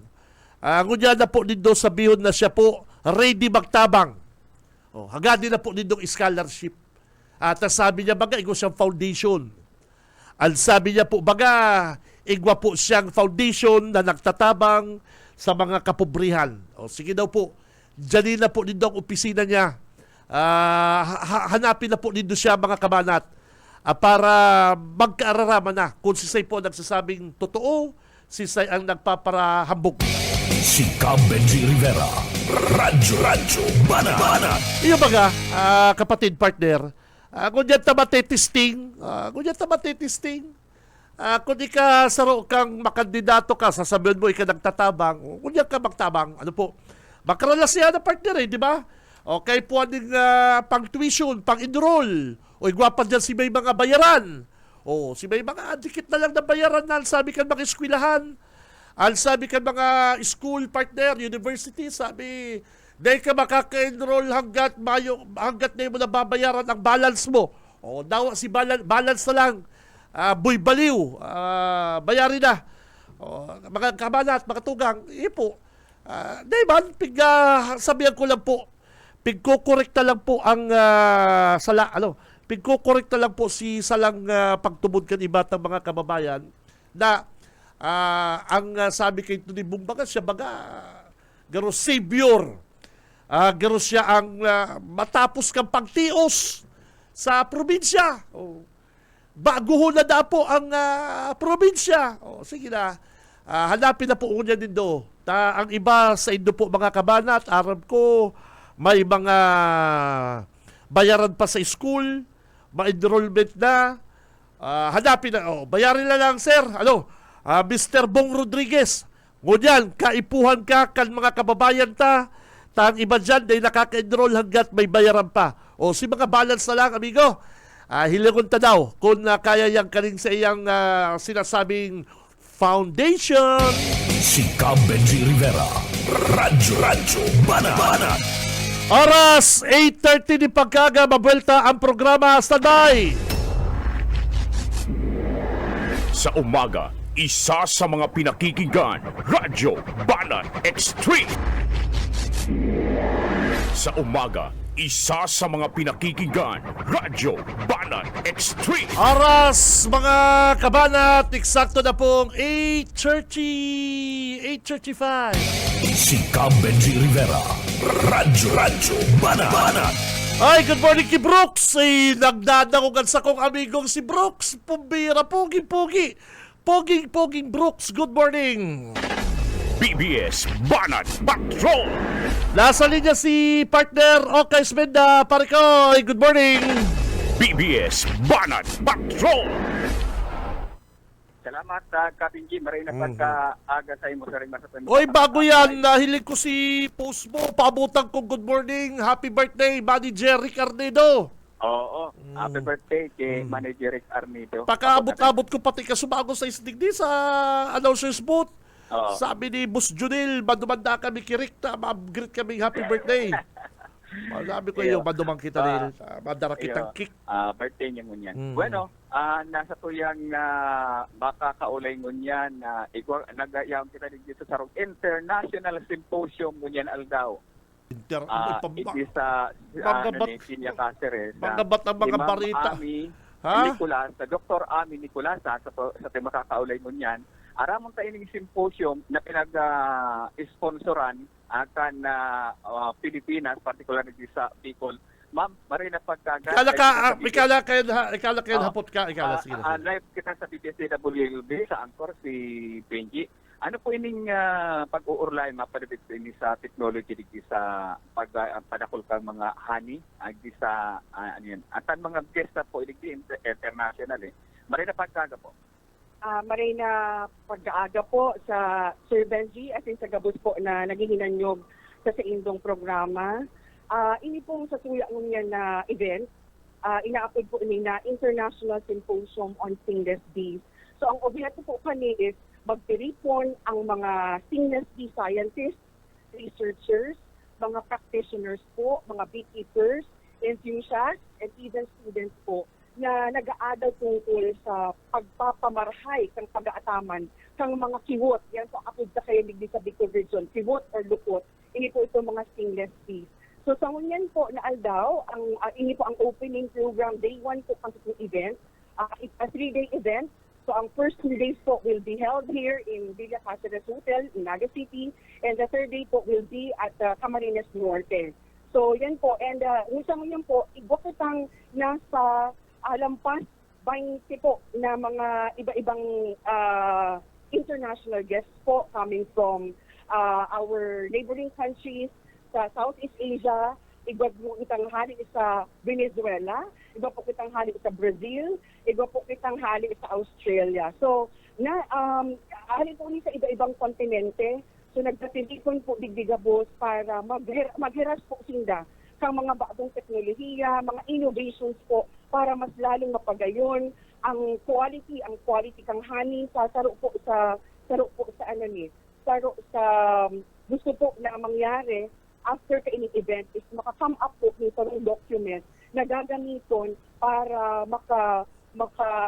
[SPEAKER 3] Ngunya na po nindo sabihon na siya po ready magtabang. Hagadin na po nindong scholarship. At sabi niya, baga, ikaw siyang foundation. Al sabi niya po, baga, igwa po siyang foundation na nagtatabang sa mga kapobrihan. Sige daw po, dyan na po nindo ang opisina niya. Hanapin na po nindo siya, mga kabanat, para magkaararaman na kung si Say po nagsasabing totoo, si Say ang nagpaparahambog.
[SPEAKER 2] Si Cam Benji Rivera. Radyo Banat.
[SPEAKER 3] Iyo baga, kapatid partner, kung dyan tamatitesting, kung di ka saro kang makandidato ka, sasabihin mo ika nagtatabang, kung dyan ka magtabang, makralasya na partner di ba? Okay po aning pang tuition, pang enroll, igwapan dyan si may mga bayaran, si may mga dikit na lang na bayaran na, sabi kan mga eskwelahan, sabi kan mga school partner, university, sabi, dahil ka makaka-enroll hanggat na mo nababayaran ang balance mo. Daw si balance na lang. Buy Baliw, bayarin na. Mga kabanat, mga tugang, po. Dahil man, sabihan ko lang po, pigkokorekta lang po ang pigkokorekta lang po si salang pagtubod kan iba ng mga kababayan na sabi kay Tony Bumbaga siya baga garo savior. Garo siya ang matapos kang pagtios sa probinsya. Baguho na po ang probinsya. Sige na. Hanapin na po niya din do. Ang iba sa Indo po mga kabanat, aram ko may mga bayaran pa sa school, ma-enrollment na. Hanapin na. Bayarin na lang, sir. Mr. Bong Rodriguez. Ngunyan, kaipuhan ka kan mga kababayan ta. Ang iba dyan, day nakaka-enroll hanggat may bayaran pa. Si mga balance na lang, amigo. Hilingon ta daw kung kaya yang kaning sa iyang sinasabing foundation.
[SPEAKER 2] Si Cam Benji Rivera, Radyo Banat.
[SPEAKER 3] Oras 8:30 ni pagkaga, mabwelta ang programa. Standby!
[SPEAKER 2] Sa umaga, isa sa mga pinakikinggan, Radyo Banat Extreme. Sa umaga, isa sa mga pinakikinggan, Radyo Banat Extreme.
[SPEAKER 3] Oras, mga kabanat, eksakto na pong 8:35.
[SPEAKER 2] Si Cam Benji Rivera, Radyo Banat.
[SPEAKER 3] Ay, good morning kay Brooks. Nagdadakugan sa kong amigong si Brooks. Pumbira, pogi-pogi. Poging Brooks, good morning.
[SPEAKER 2] BBS Banat Patrol.
[SPEAKER 3] Nasa linya si partner Okay Smenda. Pare ko, good morning.
[SPEAKER 2] BBS Banat Patrol.
[SPEAKER 7] Salamat, Kapinji. Maray na pagka-aga sa imo sa rin masasabi.
[SPEAKER 3] Oy, bago yan, nahiling ko si post mo. Pabutan ko good morning. Happy birthday, Manager Rick Arnedo.
[SPEAKER 7] Oo. Happy birthday kay Manager Rick Arnedo.
[SPEAKER 3] Pakaabot-abot ko pati kasubago sa isdigdi sa announcer's booth.
[SPEAKER 7] Oo.
[SPEAKER 3] Sabi ni Boss Junil, madumanda kami kay Rick na ma-greet kami happy birthday. Sabi ko yung madumang kita nil. Madara kitang kick.
[SPEAKER 7] Birthday niya ngunyan. Bueno, nasa tuyang baka kaulay ngunyan na nagayam kita dito sa International Symposium ngunyan aldaw. Iti sa Sinya Cáceres.
[SPEAKER 3] Mangabat ang mga barita.
[SPEAKER 7] Sa Dr. Ami Nicolas sa tema kakaulay ngunyan. Aramon tayo ng symposium na pinag-sponsoran akan Pilipinas, particularly sa Bicol. Ma'am, maray na pagkaga.
[SPEAKER 3] Ikala kayo hapot ka. Sige.
[SPEAKER 7] Live kita sa PBSWB sa Angkor, si Benji. Ano po ining pag-uurlay, mapadabit ini sa technology dito sa padakol kang mga honey, di sa, atan mga guest na po, dito international Maray na pagkaga po.
[SPEAKER 8] Maray na pag-aaga po sa Sir Benji at sa gabos po na naghihinanyog sa indong programa. Ini pong sa tuya niya na event, ina-upload po ini na International Symposium on Stainless Steel. So ang objekto po kani is magtiripon ang mga stainless steel scientists, researchers, mga practitioners po, mga beekeepers, enthusiasts, and even students po na nag-aaral tungkol sa pagpapamarhay kang pag-aataman kang mga kiwot. Yan po apod sa kayo digdi sa Bicol Region. Kiwot or lukot. Ini po ito mga stainless steel. So sa ngunyan po na aldaw, ini po ang opening program, day 1 po ang event. It's a 3-day event. So ang first 2 days po will be held here in Villa Cáceres Hotel in Naga City. And the third day po will be at Camarines Norte. So yan po. And sa ngunyan po, igwakitang nasa lampas 20 po na mga iba-ibang international guests po coming from our neighboring countries sa Southeast Asia. Iba po kitang hali sa Venezuela, iba po kitang hali sa Brazil, iba po kitang hali sa Australia. So, hali po ni sa iba-ibang kontinente. So, nagtatilipon po digdigabos para maghiras po sinda kang mga bagong teknolohiya, mga innovations po para mas lalong mapagayon ang quality kang honey sa gusto po na mangyari after kaining event is maka-come up po ng sarong document na gagamiton para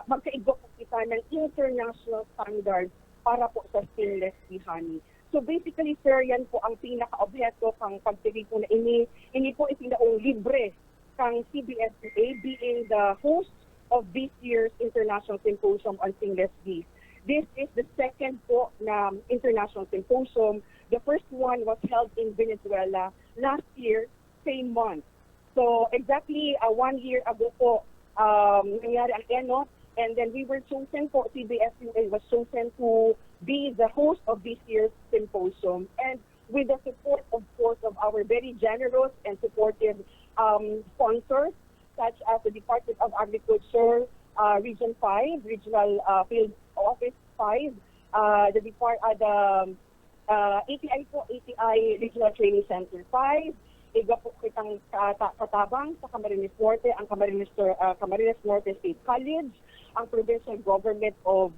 [SPEAKER 8] magkaigwa po kita ng international standards para po sa stainless steel honey. So basically, sir, yan po ang pinaka-objeto kang pagtili po na ini po itinaong libre kang CBSUA being the host of this year's International Symposium on Stainless Steel. This is the second po na international symposium. The first one was held in Venezuela last year, same month. So exactly 1 year ago po, nangyari ang ENOT, and then we were chosen po, CBSUA was chosen to be the host of this year's symposium. And with the support, of course, of our very generous and supportive sponsors, such as the Department of Agriculture, Region 5, Regional Field Office 5, the ATI po, ATI Regional Training Center 5, iga po kitang katabang sa Camarines Norte, ang Camarines Norte State College, ang Provincial Government of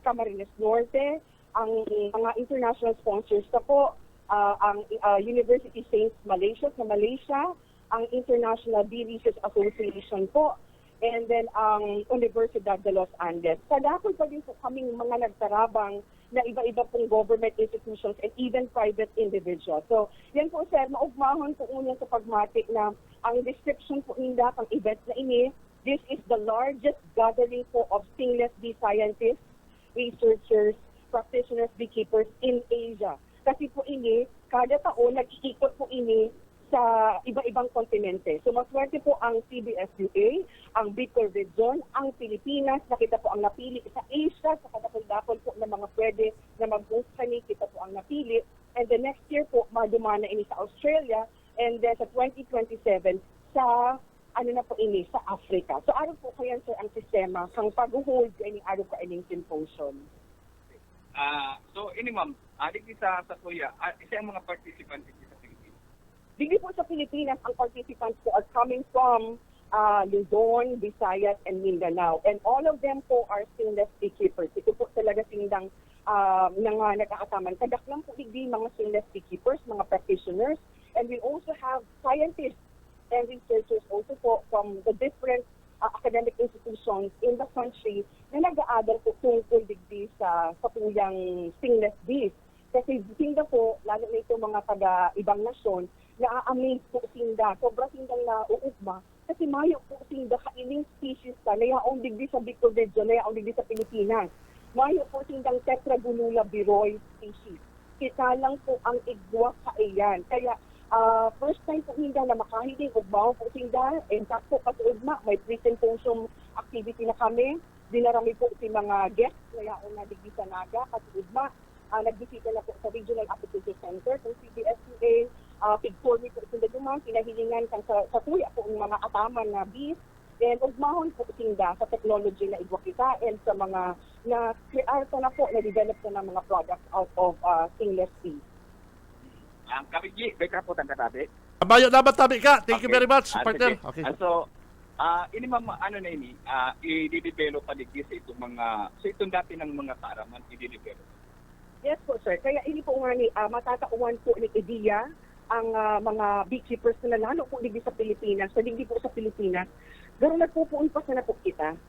[SPEAKER 8] Camarines Norte, ang mga international sponsors na po, ang University Saints Malaysia sa Malaysia, ang International Bee Research Association po, and then ang Universidad de Los Andes. Kadakol pa din po kaming mga nagtarabang na iba-iba pong government institutions and even private individuals. So, yan po sir, maugmahon po una sa pagmatik na ang description po nila ang event na ini, this is the largest gathering po of stainless bee scientists, researchers, practitioners, beekeepers in Asia. Kasi po ini, kada taon nag-iikot po ini sa iba-ibang kontinente. So maswerte po ang CBSUA, ang Bicol Region, ang Pilipinas, na kita po ang napili sa Asia, sa kadakol-dakol po na mga pwede na mag-host kami, kita po ang napili. And the next year po, madumana ini sa Australia, and then sa 2027 sa na po ini sa Africa. So araw po kayan sir ang sistema kang pag-hold kaning araw ka ining symposium.
[SPEAKER 7] So ini ma'am, dito sa kuya, isa ang mga participants dito sa Pilipinas.
[SPEAKER 8] Dili po sa Pilipinas, ang participants po are coming from Luzon, Visayas, and Mindanao. And all of them po are stainless beekeepers. Ito po talaga sindang nagkakataman. Kadaklang po digdi mga stainless beekeepers, mga practitioners. And we also have scientists and researchers also po from the different academic institutions in the country na nag-aaral po tungkol digdi sa tuyang stainless bees. Kasi sinda po, lalo na itong mga taga-ibang nasyon, na-amaze po sinda, sobra sindang nauugma, kasi mayo po sinda kailing species ka, nayaong digdi sa Bicol Region, nayaong digdi sa Pilipinas. Mayo po sindang Tetragulula biroy species. Kita lang po ang igwa kaiyan. Kaya first time po hindi na makahiling ugma po sinda, and po kasuugma, may pre-symposium activity na kami. Dinarami po si mga guests na yaon na digdi sa Naga, kasuugma. Nagbisita na po sa Regional Application Center ng CBSUA, pigformi po sinda dumang, pinahilingan kan sa kuya po ng mga ataman na bees, and ugmahon po sinda sa technology na igwa kita and sa mga na-create na po, na-develop na ng mga products out of stainless steel.
[SPEAKER 7] Ang kabigi, beka po tanda tabi.
[SPEAKER 3] Mayo dapat tabi ka. Thank you
[SPEAKER 7] Okay.
[SPEAKER 3] very much, partner.
[SPEAKER 7] Sige.
[SPEAKER 3] Okay.
[SPEAKER 7] So, ini ma'am, ano na ini, i-develop pa digdi sa itong dati ng mga kaaraman, i-develop.
[SPEAKER 8] Yes po sir, kaya ini po nga ni matatauan po ni ideya ang mga beekeepers na lalo po digdi sa Pilipinas, sa digdi po sa Pilipinas, pero nagpupuon pa na po kita.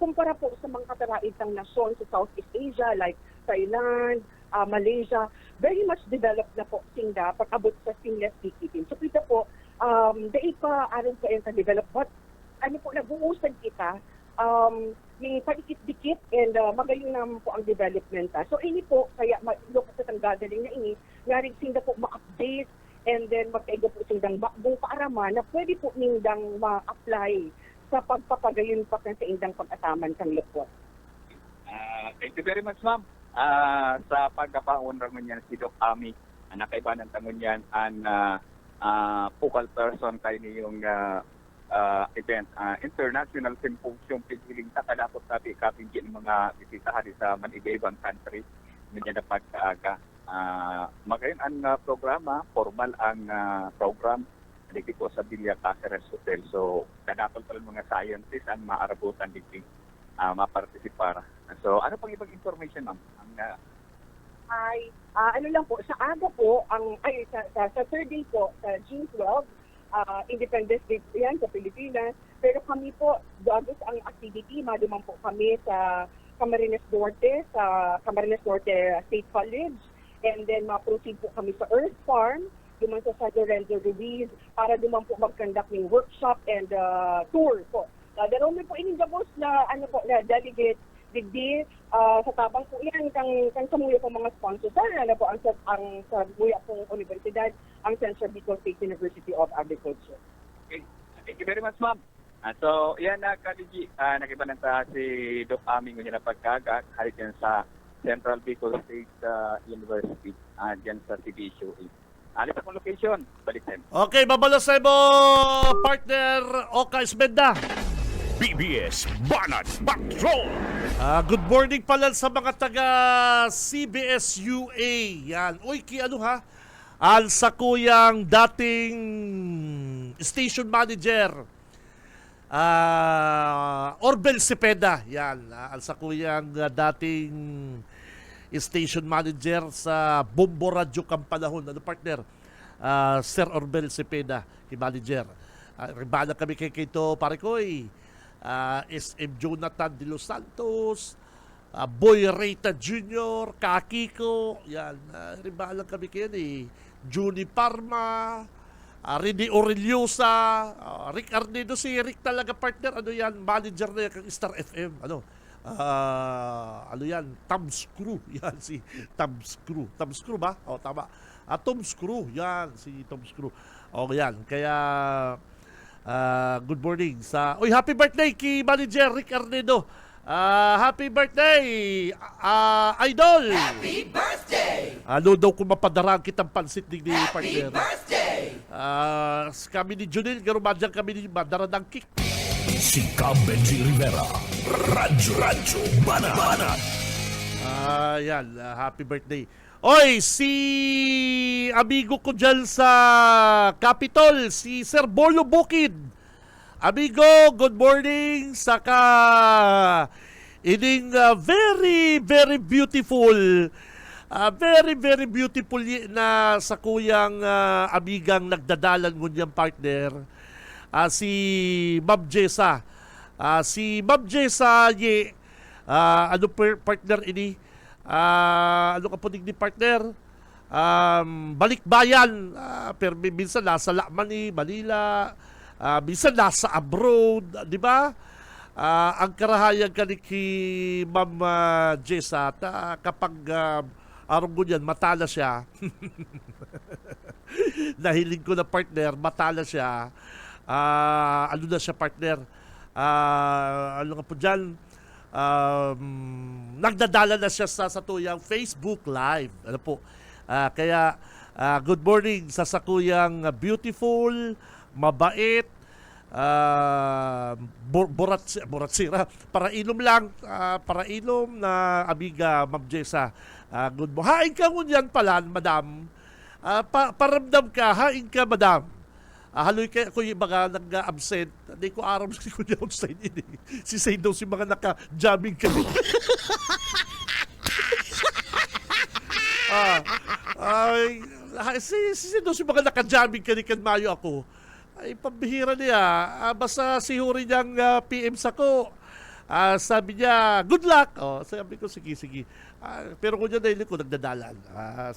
[SPEAKER 8] Kumpara po sa mga kataraitang nasyon sa Southeast Asia like Thailand, Malaysia, very much developed na po sinda pag-abot sa stainless beekeeping. So kita po, dahil pa aron pa yan sa develop, but ano po, nag-uusad kita, may paikit-dikit and magayon naman po ang development. So ini po, kaya lokas sa gathering na ini, ngaring sinda po ma-update and then magkaiga po sindang bakbong paaraman na pwede po nindang ma-apply sa pagpapagayon pa sa indang pag-ataman kang lupot.
[SPEAKER 7] Thank you very much, ma'am. Sa pagkapaon raman niyan si Doc Ami, nakaiba ng tangon yan, and focal person kayo niyong event, International Symposium Pigiling sa kalapot sabi kapingin ng mga bisitahan sa man-iba-ibang country. Medyo na pagkaaga. Magayon ang programa, formal ang program, dito po sa Villa Caceres Hotel. So, kadapal pa rin mga scientists ang maarabutan dito mapartisipar. So, ano pang ibang information, ma'am?
[SPEAKER 8] Ano lang po, sa aga po, sa third day po, sa June 12, Independence Day yan sa Pilipinas. Pero kami po, gagos ang activity, maduman po kami sa Camarines Norte State College. and then ma-proceed po kami sa Earth Farm, duman sa San Lorenzo Ruiz, para duman po mag-conduct ng workshop and tour po. Darami po ining gabos na na delegate digdi sa tabang po yan kang samuyo po mga sponsors na po ang sa muya pong universidad, ang Central Bicol State University of Agriculture.
[SPEAKER 7] Okay. Thank you very much, ma'am. So, yan na kaligi, nakibanan ta si Doc Aming na pagkaga, halit yan sa Central Bicol State University, dyan sa CBSU. Alis akong location, balik tayo.
[SPEAKER 3] Okay, babalasay mo, partner Oka Esmenda.
[SPEAKER 2] BBS Banat Patrol!
[SPEAKER 3] Good morning pala sa mga taga CBS UA. Yan. Uy, ano ha? Sa kuyang dating station manager. Orbel Cepeda. Yan. Sa kuyang dating station manager sa Bombo Radio Kampanahon. Ano partner? Sir Orbel Cepeda, manager. Ribana kami kay Kito Parikoy. SM Jonathan De Los Santos, Boy Reyta Jr., Kakiko, yan, ribalang kami kayo Junie Parma, Rene Oreliosa, Rick Arnedo, si Rick talaga partner, ano yan, manager na yan, kang Star FM, ano yan, Tom's Crew, yan, si Tom's Crew ba? O, tama, Tom's Crew, yan, si Tom's Crew, o yan, kaya, good morning sa... Uy, happy birthday kay Manager Rick Arnedo. Happy birthday, Idol! Happy birthday! Ano daw kung mapadaraan kitang pansit ni partner. Happy birthday! Kami ni Junil, garumadyan kami ni Madara ng kick.
[SPEAKER 2] Si Benji Rivera, Radyo Banat.
[SPEAKER 3] Yan, happy birthday. Oy, si amigo ko dyan sa Capitol, si Sir Bolo Bukid. Amigo, good morning. Saka ining very, very beautiful, na sa kuyang amigang nagdadalan ngunyang partner, si Ma'am Jessa. Si Ma'am Jessa, partner ini? Ano ka po ni partner? Balikbayan. Pero minsan nasa Lakmani, Manila. Minsan nasa abroad. Di ba? Ang karahayan ka ni Ma'am Jessa, kapag araw ko yan, matala siya. Nahiling ko na partner, matala siya. Ano na siya partner? Ano nga po dyan? Nagdadala na siya sa tuyang Facebook Live. Ano po? Kaya good morning sa sakuyang beautiful, mabait, buratsira, para inom lang, para inom na amiga Ma'am Jessa. Good morning. Hain ka ngunyan pala, madam. Paramdam ka, hain ka, madam. Haloy kaya ko yung mga nag-absent. Hindi ko aram si Kuya Austin ini. Si Say daw si mga naka-jamming kami. Si daw si mga naka-jamming kami kan Mayo ako. Ay, pambihira niya. Basta si Huri niyang PM sa ko. Sabi niya, good luck. Sabi ko, sige. Pero kung niya dahil ko nagdadalan.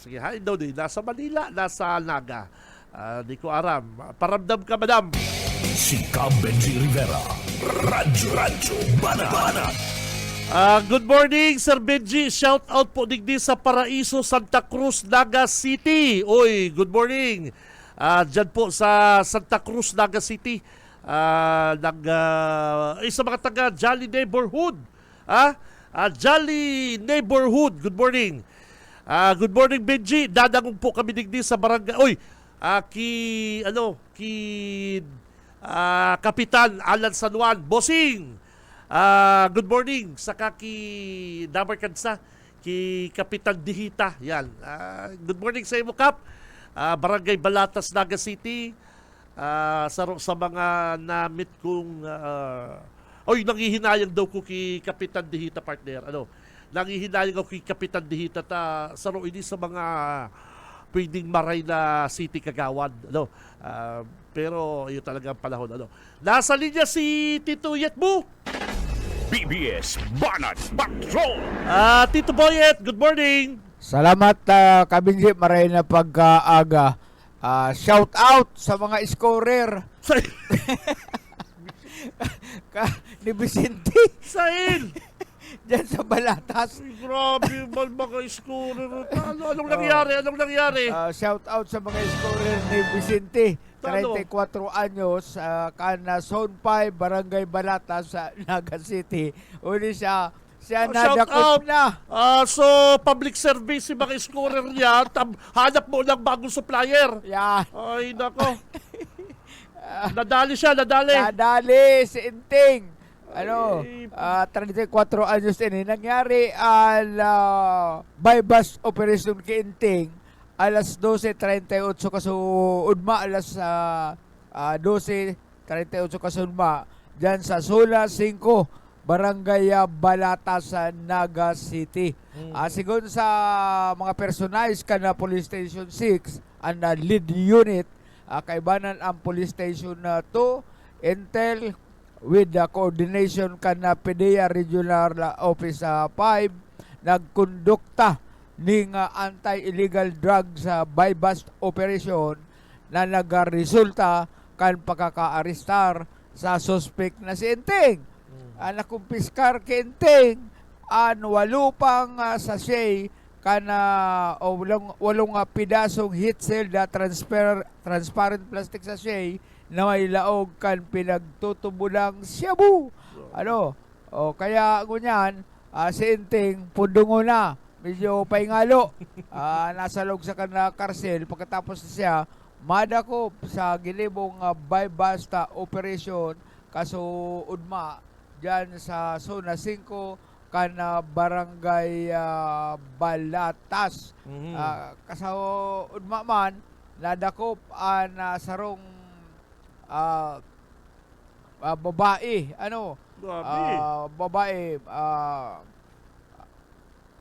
[SPEAKER 3] Sige, hain daw din. Nasa Manila, nasa Naga. Di ko aram. Paramdam ka, madam.
[SPEAKER 2] Si Benji Rivera, Radyo Banat.
[SPEAKER 3] Good morning, Sir Benji. Shout out po digdi sa Paraiso, Santa Cruz, Naga City. Oy, good morning. Diyan po sa Santa Cruz, Naga City. Sa mga taga Jolly Neighborhood. Jolly Neighborhood. Good morning. Good morning, Benji. Dadangong po kami digdi sa barangay. Oy, Kapitan Alan San Juan, Bossing. Good morning sa ki Damar Kansa, ki Kapitan Dihita. Yan. Good morning sa imo, Kap. Barangay Balatas, Naga City. Sa mga na-meet kong nanghihinayang daw ko ki Kapitan Dihita, partner. Nanghihinayang ako ki Kapitan Dihita saro ini sa mga pwedeng maray na city kagawad. Pero yun talaga ang panahon. Nasa linya si Tito Yetbu.
[SPEAKER 2] BBS Banat Patrol!
[SPEAKER 3] Tito Boyet, good morning.
[SPEAKER 9] Salamat Kabinji, maray na pagkaaga. Shout out sa mga scorer ni Vicente
[SPEAKER 3] Sail!
[SPEAKER 9] dyan sa Balatas.
[SPEAKER 3] Ay, grabe man mga scorer. Anong nangyari? Anong nangyari?
[SPEAKER 9] Shout out sa mga scorer ni Vicente.
[SPEAKER 3] Tano?
[SPEAKER 9] 34 anyos, kana Zone 5, Barangay Balatas sa Naga City. Uli siya
[SPEAKER 3] Shout out
[SPEAKER 9] nadakop na.
[SPEAKER 3] So, public service si mga scorer niya. Hanap mo ng bagong supplier.
[SPEAKER 9] Yan.
[SPEAKER 3] Ay, nako. Nadali siya, nadali.
[SPEAKER 9] Nadali si Inting. 34 anyos din. Nangyari bypass operation kay Inting. Alas 12:38 kasuudma. Alas 12:38 kasuudma. Diyan sa Sula 5. Barangay Balatas sa Naga City. Sigon sa mga personalis na Police Station 6 ang lead unit, kaibanan ang Police Station 2, Intel with the coordination kana PDEA Regional Office 5 nagkondukta ning anti-illegal drugs bypass operation na nagaresulta kan pagkakaarestar sa suspect na si Inting. Nakumpiskar Kinting an walupang sachet kana walong pidasong heat seal da transparent plastic sachet na may laog kan pinagtutubulang shabu. Kaya ngunyan si Inting pundungo na medyo paingalo. Nasa loob sa kana karsel pagkatapos siya madakop sa gilibong bypass operation kaso udma dyan sa Zona 5 kana Barangay Balatas. Kaso udma man nadakop sarong babae. Babae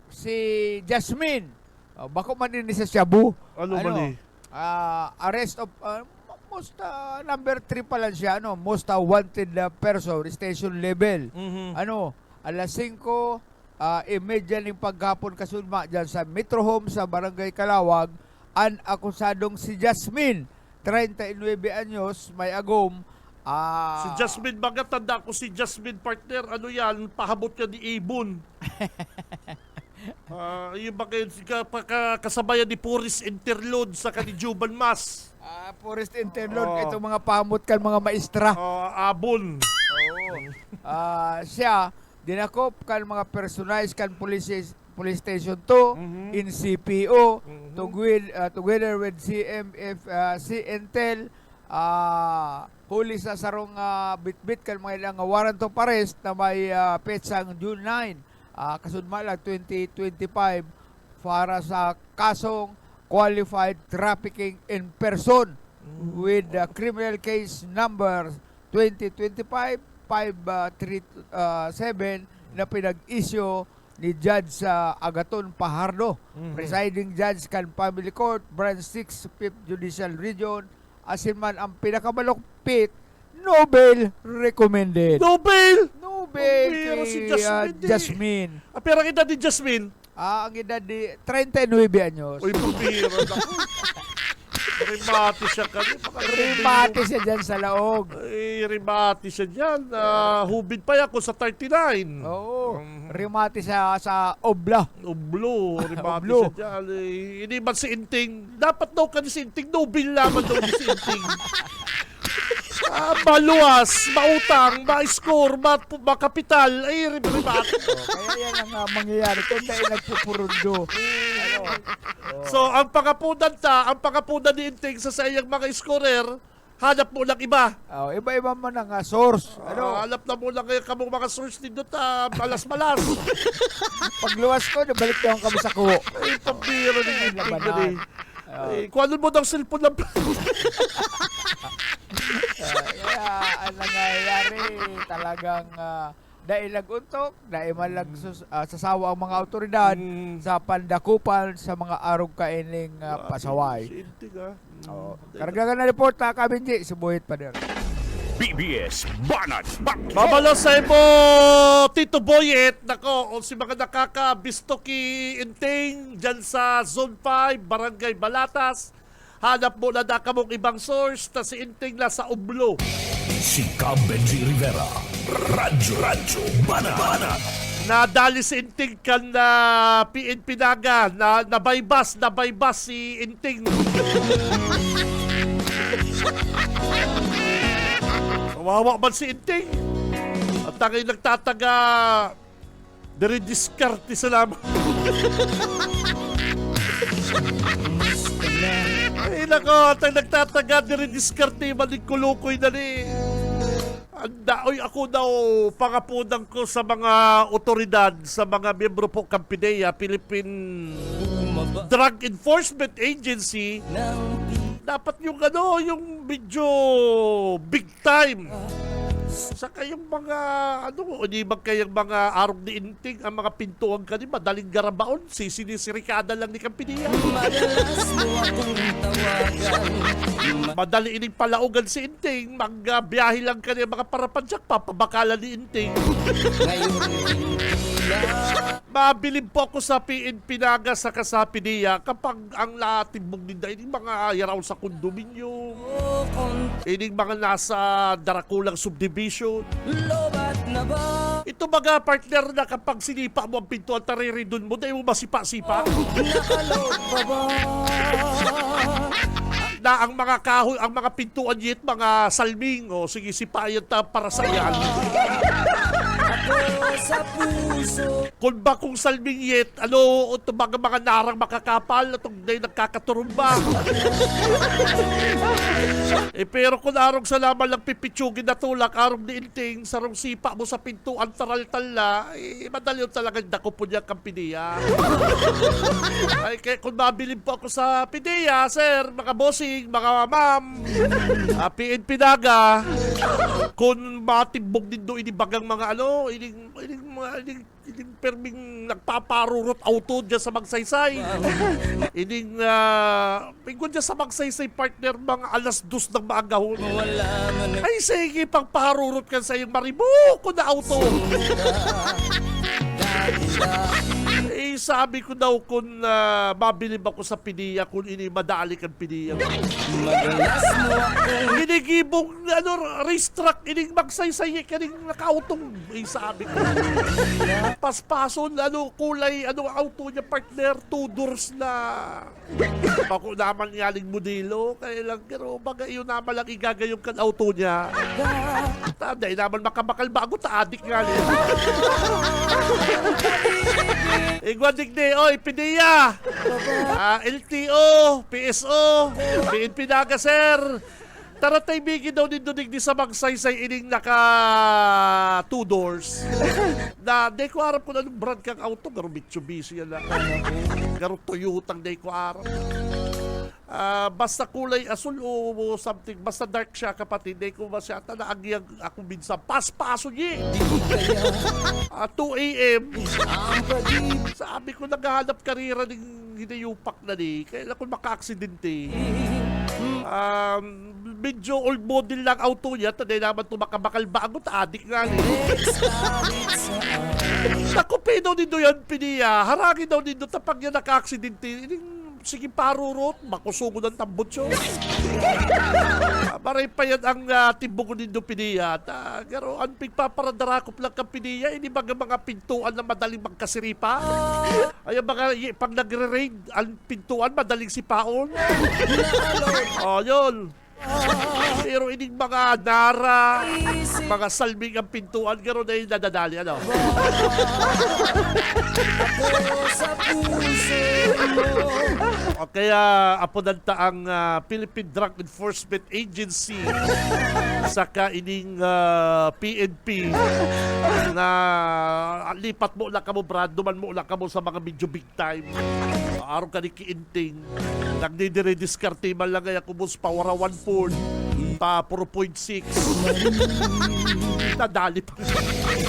[SPEAKER 9] si Jasmine. Bako man din sa Shabu. Arrest of most number 3 pa lang siya, most wanted person, station level. Alas 5, immediately paghapon kasunma dyan sa Metro Home sa Barangay Kalawag, ang akusadong si Jasmine, 39 anyos, may agom.
[SPEAKER 3] Si Jasmine, baga tanda ko si Jasmine partner, pahabot niya ni Ibon. Yung bakit kasabayan ni Puris Interlude sa kanijuban mas.
[SPEAKER 9] Forest Interlude, itong mga pamot kan mga maestra.
[SPEAKER 3] Abon.
[SPEAKER 9] Siya, dinakop kan mga personalized kan police station 2, in CPO, together with CMF, CNTEL, huli sa sarong bitbit kan mga ilang warrant of arrest na may petsang June 9. Kasudma lang 2025 para sa kasong qualified trafficking in person with the criminal case number 2025-5337 na pinag-issue ni Judge Agaton Pajardo, presiding judge kan Family Court, Branch 6, 5th Judicial Region. Asin man ang pinakamalupit, Nobel recommended.
[SPEAKER 3] Nobel
[SPEAKER 9] kay
[SPEAKER 3] si
[SPEAKER 9] Jasmine.
[SPEAKER 3] Pero ang edad ni Jasmine?
[SPEAKER 9] Ang edad di 39 anyos.
[SPEAKER 3] Uy, pabira na. Rimati siya kami.
[SPEAKER 9] Rimati siya dyan sa laog.
[SPEAKER 3] Ay, rimati siya dyan. Hubid pa yan ko sa 39.
[SPEAKER 9] Oo. Rimati siya sa Obla.
[SPEAKER 3] Oblo. Rimati siya dyan. Hindi man si Inting. Dapat daw ka ni si Inting. Nobel naman daw ni si Inting. Maluwas, mautang, ma-score, makapital, ay rimati.
[SPEAKER 9] Kaya yan ang mangyayari kung dahil nagpupurundo.
[SPEAKER 3] So, ang pangapunan ni Inting sa sayang mga scorer, hanap mo lang iba.
[SPEAKER 9] Iba-iba mo ng source.
[SPEAKER 3] Hanap na mo lang kamong mga source din doon, malas-malas.
[SPEAKER 9] Pagluwas ko, nabalik na kami sa kuho.
[SPEAKER 3] Ay, pambira ni Inting. Kung ano mo ng cellphone lang.
[SPEAKER 9] Kaya ang nangyayari talagang dahil nag-untok, dahil malag sasawa ang mga autoridad sa pandakupan sa mga arog kaining pasaway.
[SPEAKER 3] Si Inting
[SPEAKER 9] Karagdagan na report Kabinji, subuhit pa din.
[SPEAKER 2] BBS Banat Bakso.
[SPEAKER 3] Mabalasay mo, Tito Boyet. Nako, o si mga nakakabisto ki Inteng dyan sa Zone 5, Barangay Balatas. Hanap mo na mong ibang source na si Inteng na sa Ublo.
[SPEAKER 2] Si Benji Rivera. Radyo Banat.
[SPEAKER 3] Nadali si Inteng kan na PNP Naga na nabaybas si Inteng. Kawawa man si Inteng. At tangay nagtataga dire-discarte sa lamang. Ay nako, at ang nagtataga dire-discarte maling kulukoy na ni. Andaoy ako daw pangapunang ko sa mga otoridad, sa mga miyembro po Kampideya, Philippine Drug Enforcement Agency. Dapat yung yung medyo big time. Saka yung mga hindi ba kayang mga arog ni Inteng, ang mga pintuan ka ni madaling garabaon, sinisirikada lang ni Kampideya. Madali ining palaugan si Inteng, magbiyahe lang ka niya mga parapadyak, papabakalan ni Inteng. Mabilib po ako sa PNP Naga sa Kasapidia kapag ang latibog ninda ining mga yaraw sa kondominium, ining mga nasa Darakulang subdivision. Ito mga partner na kapag sinipa mo ang pintuan, tariridun mo, dahil mo masipa-sipa. Na ang mga kahoy, ang mga pintuan yet, mga salming, o sige, sipayan ta para sa iyan. Kung ba kung salming yet, ito mga narang makakapal, itong nagkakaturumba. Pero kung arong salaman lang pipitsugin na tulak, arong ni Inteng, sarong sipa mo sa pintuan, taral-tal na, madali yung talagang dako po niya Kampideya. Ay, kaya kung mabilib po ako sa Pideya, sir, mga bossing, mga ma'am, PNP Naga, kung matibog din doon inibagang mga ining perming nagpaparurot auto dyan sa Magsaysay. Ining pinggon dyan sa Magsaysay partner mga alas 2 ng maagahon. Ay sige, pang parurot ka sa iyong maribuko na auto. Sabi ko daw kung mabilib ako sa Pideya, kung ini madali kan Pideya. Ginigibong race truck, ining Magsaysay, kaning nakautong. Sabi ko. Paspason, kulay, auto niya partner, 2 doors na. Ako naman yaling modelo, kaya lang, pero baga yun naman lang igagayong kan auto niya. Tanday naman makabakal bago, taadik nga niya. Igwadig de, oy, Pideya, LTO, PSO, PNP Naga, sir. Tara tayo bigin daw din doon sa Magsaysay ining naka 2 doors. Na, di ko harap ko na nung brand kang auto, garo Mitsubishi yan lang. Garo Toyota, di ko harap. Basta kulay asul o something, basta dark siya kapatid, di ko masyata na agyag ako minsan paspaso niya. 2 a.m. Sabi ko naghahanap karira ng hinayupak na ni, kailan ko maka-aksidente. Medyo old model lang auto niya, tanay naman tumakabakal bago, adik nga ni. Nakupi daw din yan, Pideya, harangin daw din doon tapag niya naka-aksidente. Sige parurot, makusugo ng tambot siya. Maray pa yan ang tibok ko nindo Pideya. Pero ang pigpaparadarakop lang kang Pideya, hindi mga pintuan na madaling magkasiripa. Ay pag nagre-raid, ang pintuan madaling sipaon. Yun. Pero ining mga nara, mga salming ang pintuan, gano'n na yung nadadali, O kaya apunanta ang Philippine Drug Enforcement Agency saka ining PNP na lipat mo lang kamo, Brad, duman mo lang kamo sa mga medyo big time. Araw ka ni Kiinting, nagdidire-diskarte man lang kaya kubos pa wara 1 pa 4.6. Nadali pa.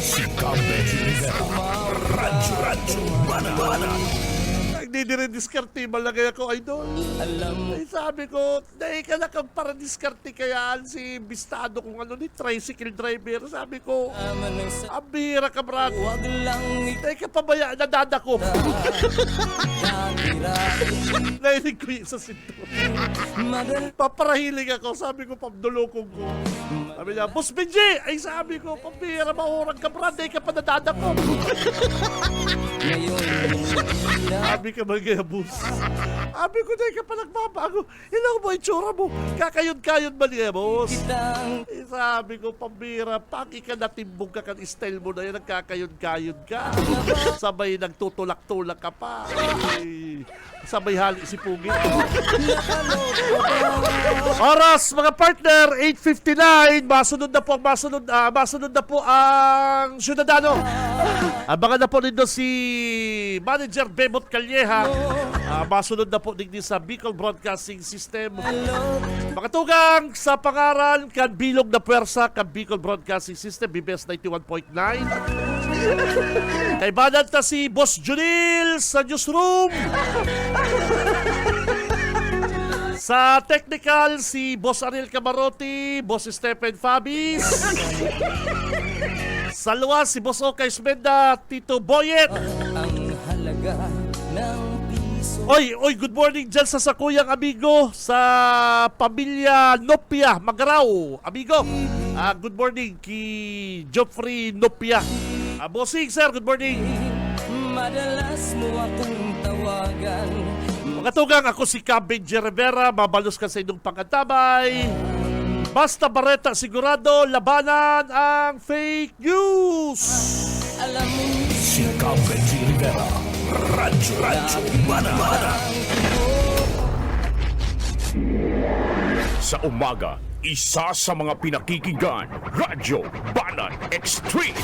[SPEAKER 3] Si Benji Rivera, Radyo Banat. dinidire-diskarte, malagay ako, idol. Ay, sabi ko, dahil ka na kang para diskarte kayaan si Bistado kung ano ni tricycle driver. Sabi ko, abira ka, brad. Dahil ka pabaya, nadada ko. Nainig ko yung sa sinto. Paparahiling ako, sabi ko, pabdulokong ko. Sabi niya, Boss Benji! Ay, sabi ko, pabira, maurang ka, brad. Dahil ka pa nadada ko. Sabi ka magaya, boss. Sabi ko, dahil ka pa nagbabago. Ilang mo, itsura mo. Kakayod-kayod ba niya, boss? Eh, sabi ko, pambira, pag ikanatimbog ka kan style mo na yan, nagkakayod-kayod ka. Sabay nagtutulak-tulak ka pa. Ay, sabay hali si Pugit. Oras, mga partner, 8:59. Masunod na po ang Ciudadano. Abangan na po nito si Manager Bebot Calleja. Masunod na po din sa Bicol Broadcasting System. Makatugang sa pangaran kan bilog na pwersa kan Bicol Broadcasting System, BBS 91.9. Kay banat na si Boss Junil sa newsroom. Sa technical, si Boss Ariel Camarote, Boss Stephen Fabis. Sa luwas, si Boss Okay Smenda, Tito Boyet. Oy, good morning dyan sa sakuyang amigo, sa pamilya Nopia, Magaraw, amigo. Good morning kay Geoffrey Nopia. Bossing, sir, good morning. Madalas mo akong tawagan. Makatugang, ako si Cabenji Rivera, mabalos ka sa inyong pangatabay. Basta Barreta, sigurado, labanan ang fake news.
[SPEAKER 2] Si Cabenji Rivera, Radyo Banana. Sa umaga, isa sa mga pinakikinggan, Radyo Banan Extreme.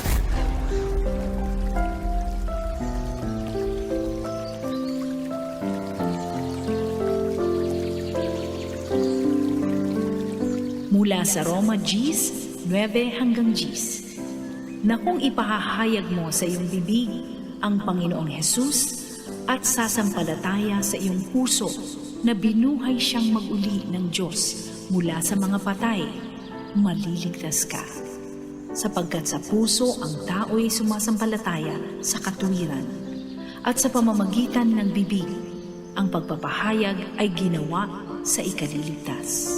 [SPEAKER 1] Mula sa Roma Gs, 9 hanggang Gs, na kung ipahahayag mo sa iyong bibig ang Panginoong Hesus at sasampalataya sa iyong puso na binuhay siyang mag-uli ng Diyos mula sa mga patay, maliligtas ka. Sapagkat sa puso ang tao'y sumasampalataya sa katuwiran, at sa pamamagitan ng bibig, ang pagpapahayag ay ginawa sa ikaliligtas.